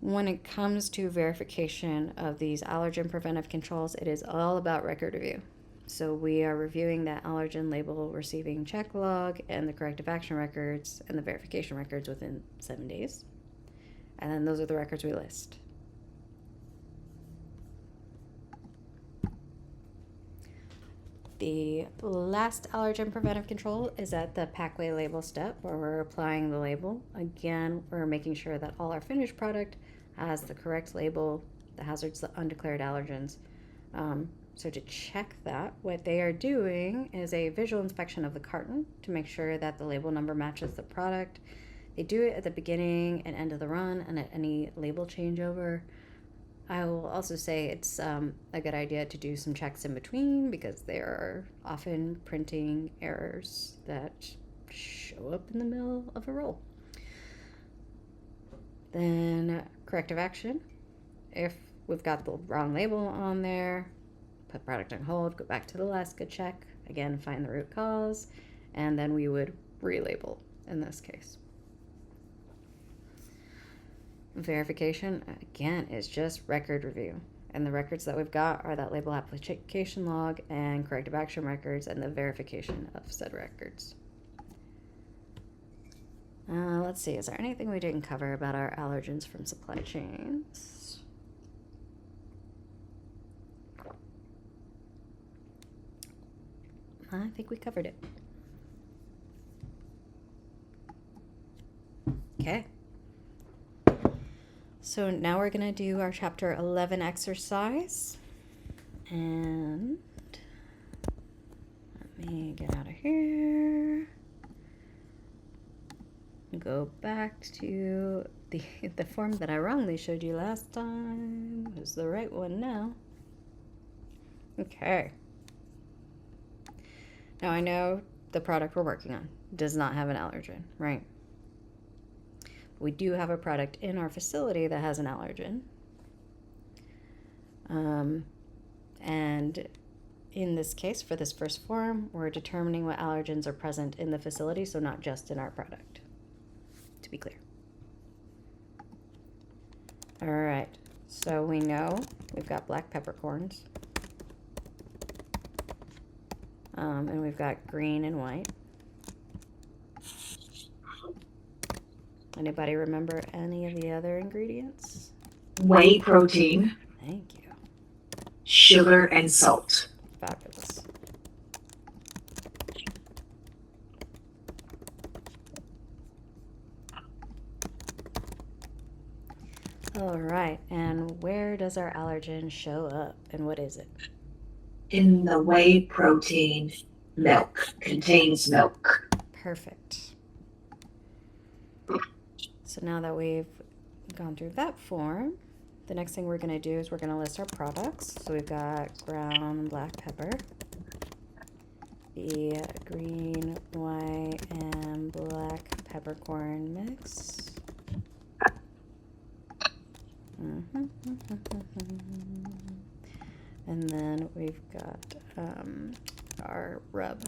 When it comes to verification of these allergen preventive controls, it is all about record review. So we are reviewing that allergen label receiving check log and the corrective action records and the verification records within 7 days. And then those are the records we list. The last allergen preventive control is at the packway label step, where we're applying the label. Again, we're making sure that all our finished product has the correct label, the hazards, the undeclared allergens. So to check that, what they are doing is a visual inspection of the carton to make sure that the label number matches the product. They do it at the beginning and end of the run and at any label changeover. I will also say it's a good idea to do some checks in between because there are often printing errors that show up in the middle of a roll. Then corrective action. If we've got the wrong label on there, put product on hold, go back to the last good check, again, find the root cause, and then we would relabel in this case. Verification, again, is just record review. And the records that we've got are that label application log and corrective action records and the verification of said records. Let's see, is there anything we didn't cover about our allergens from supply chains? I think we covered it. Okay. So now we're going to do our chapter 11 exercise. And let me get out of here. Go back to the form that I wrongly showed you last time. Is the right one now. Okay. Now I know the product we're working on does not have an allergen, right? We do have a product in our facility that has an allergen. And in this case, for this first form, we're determining what allergens are present in the facility, so not just in our product, to be clear. All right, so we know we've got black peppercorns. And we've got green and white. Anybody remember any of the other ingredients? Whey protein, Thank you. sugar, and salt. Fabulous. All right, and where does our allergen show up and what is it? In the whey protein milk, contains milk. Perfect. So now that we've gone through that form, the next thing we're going to do is we're going to list our products. So we've got brown black pepper, the green, white, and black peppercorn mix. And then we've got our rub.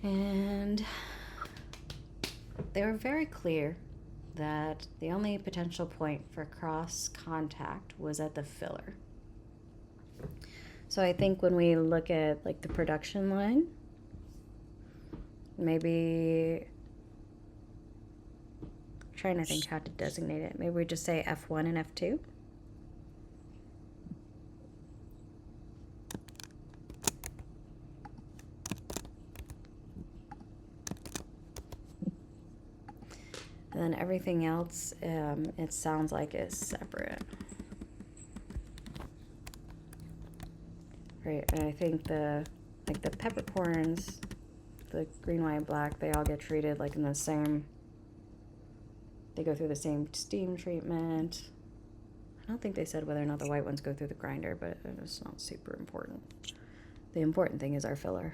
And they were very clear that the only potential point for cross contact was at the filler. So I think when we look at like the production line, maybe I'm trying to think how to designate it. Maybe we just say F1 and F2. And then everything else, it sounds like is separate. Right, and I think the peppercorns, the green, white, and black, they all get treated like in the same, they go through the same steam treatment. I don't think they said whether or not the white ones go through the grinder, but it's not super important. The important thing is our filler.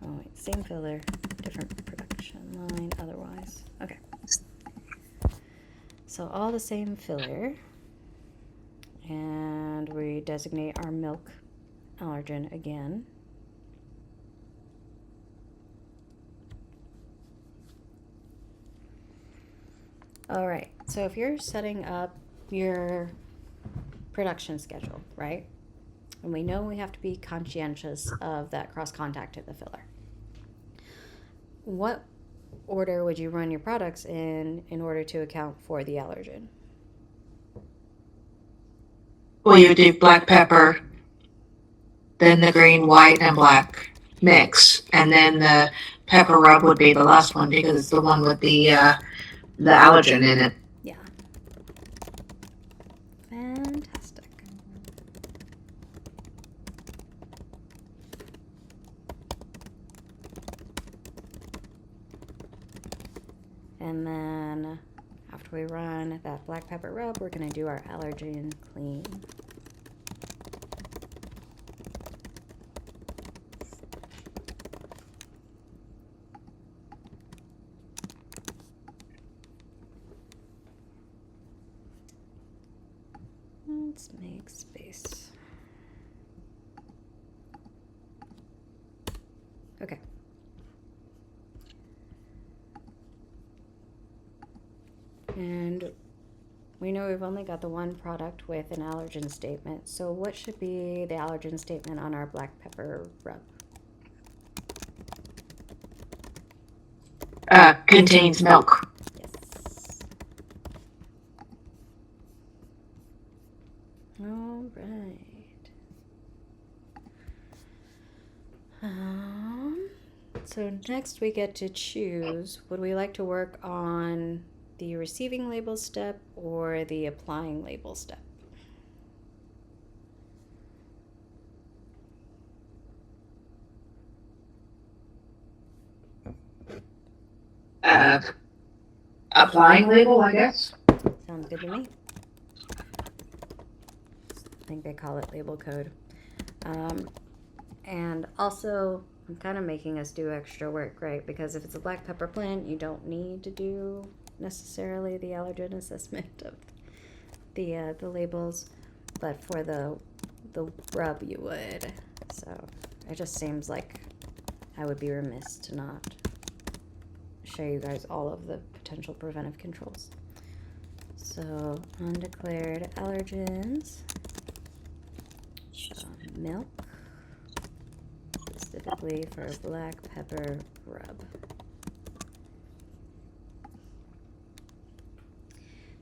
Oh wait, same filler, different production line otherwise. Okay. So all the same filler. And we designate our milk allergen again. All right, so if you're setting up your production schedule, right? And we know we have to be conscientious of that cross contact at the filler. What order would you run your products in order to account for the allergen? Well, you do black pepper, then the green, white, and black mix, and then the pepper rub would be the last one because it's the one with the allergen in it. Yeah. Fantastic. And then after we run that black pepper rub, we're gonna do our allergen clean. Let's make space. Okay. And we know we've only got the one product with an allergen statement. So what should be the allergen statement on our black pepper rub? Contains milk. Yes. All right. So next we get to choose, would we like to work on the receiving label step or the applying label step? Applying label, I guess. Sounds good to me. I think they call it label code. And also, I'm kind of making us do extra work, right? Because if it's a black pepper plant, you don't need to do necessarily the allergen assessment of the labels, but for the rub, you would. So it just seems like I would be remiss to not show you guys all of the potential preventive controls. So undeclared allergens, milk, specifically for black pepper rub.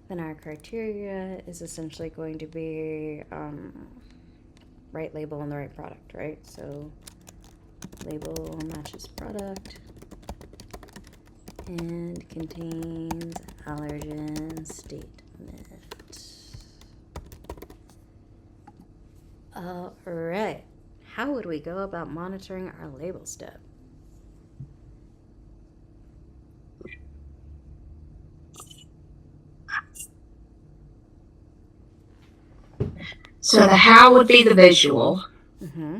Then our criteria is essentially going to be right label on the right product, right? So label matches product and contains allergen statement. All right. How would we go about monitoring our label step? So the how would be the visual. Mm-hmm.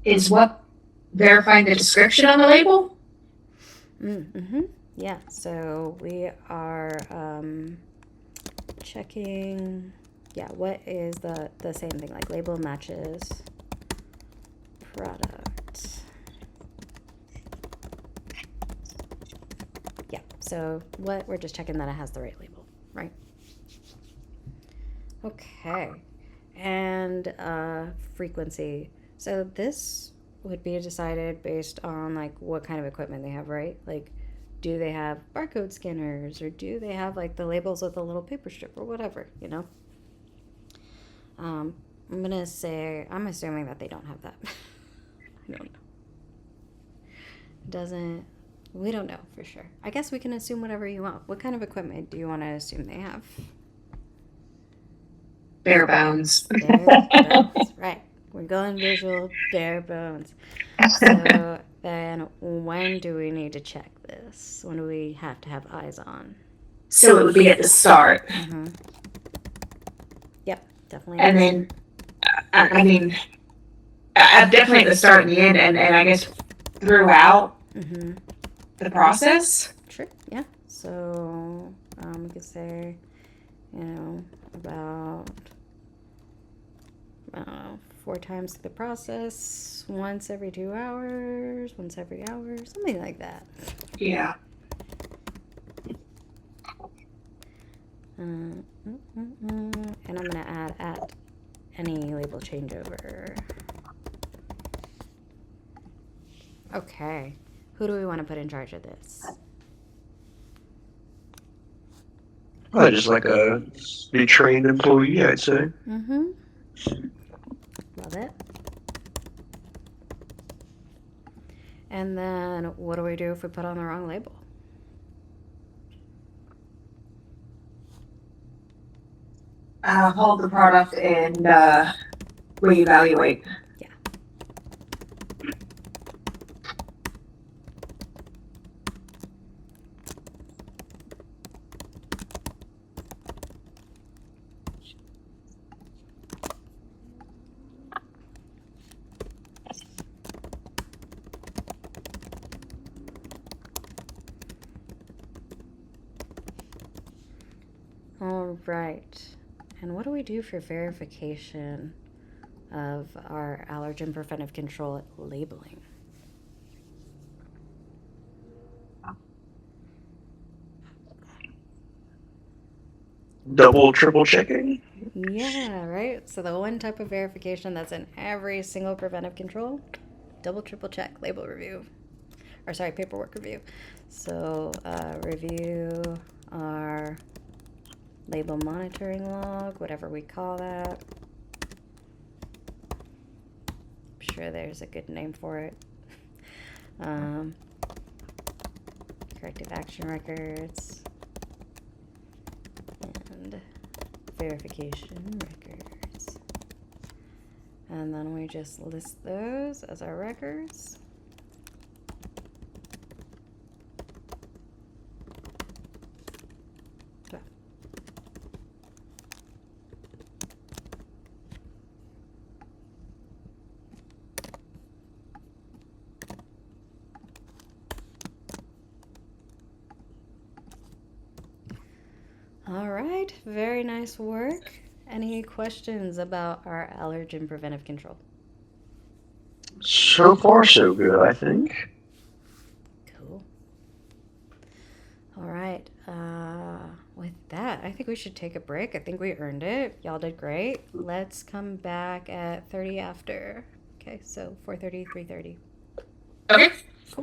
Is what verifying the description on the label? Mm-hmm. Yeah, so we are checking, yeah, what is the same thing, like label matches product. Yeah, so what, we're just checking that it has the right label, right? Okay, and frequency. So this would be decided based on like what kind of equipment they have, right? Like, do they have barcode scanners, or do they have like the labels with a little paper strip or whatever, you know? I'm gonna say, I'm assuming that they don't have that. I don't know. We don't know for sure. I guess we can assume whatever you want. What kind of equipment do you want to assume they have? Bare bones. Bare bones, right. We're going visual, bare bones. So then when do we need to check this? When do we have to have eyes on? So it would be at the start. Mm-hmm. Yep, definitely. And then, I mean, definitely at the start and the end, and I guess throughout Mm-hmm. the process. Sure, yeah. So we could say, you know, about, I don't know, 4 times the process, once every 2 hours, once every hour, something like that. Yeah. And I'm going to add at any label changeover. Okay. Who do we want to put in charge of this? Probably just like a trained employee, I'd say. Mm-hmm. Love it. And then what do we do if we put on the wrong label? Hold the product and reevaluate. All right. And what do we do for verification of our allergen preventive control labeling? Double, triple checking. Yeah, right? So the one type of verification that's in every single preventive control, double, triple check, label review. Or sorry, paperwork review. So review our label monitoring log, whatever we call that. I'm sure there's a good name for it. Corrective action records and verification records. And then we just list those as our records. All right, very nice work. Any questions about our allergen preventive control? So far, so good, I think. Cool. All right, with that, I think we should take a break. I think we earned it. Y'all did great. Let's come back at 30 after. Okay, so 4:30, 3:30. Okay.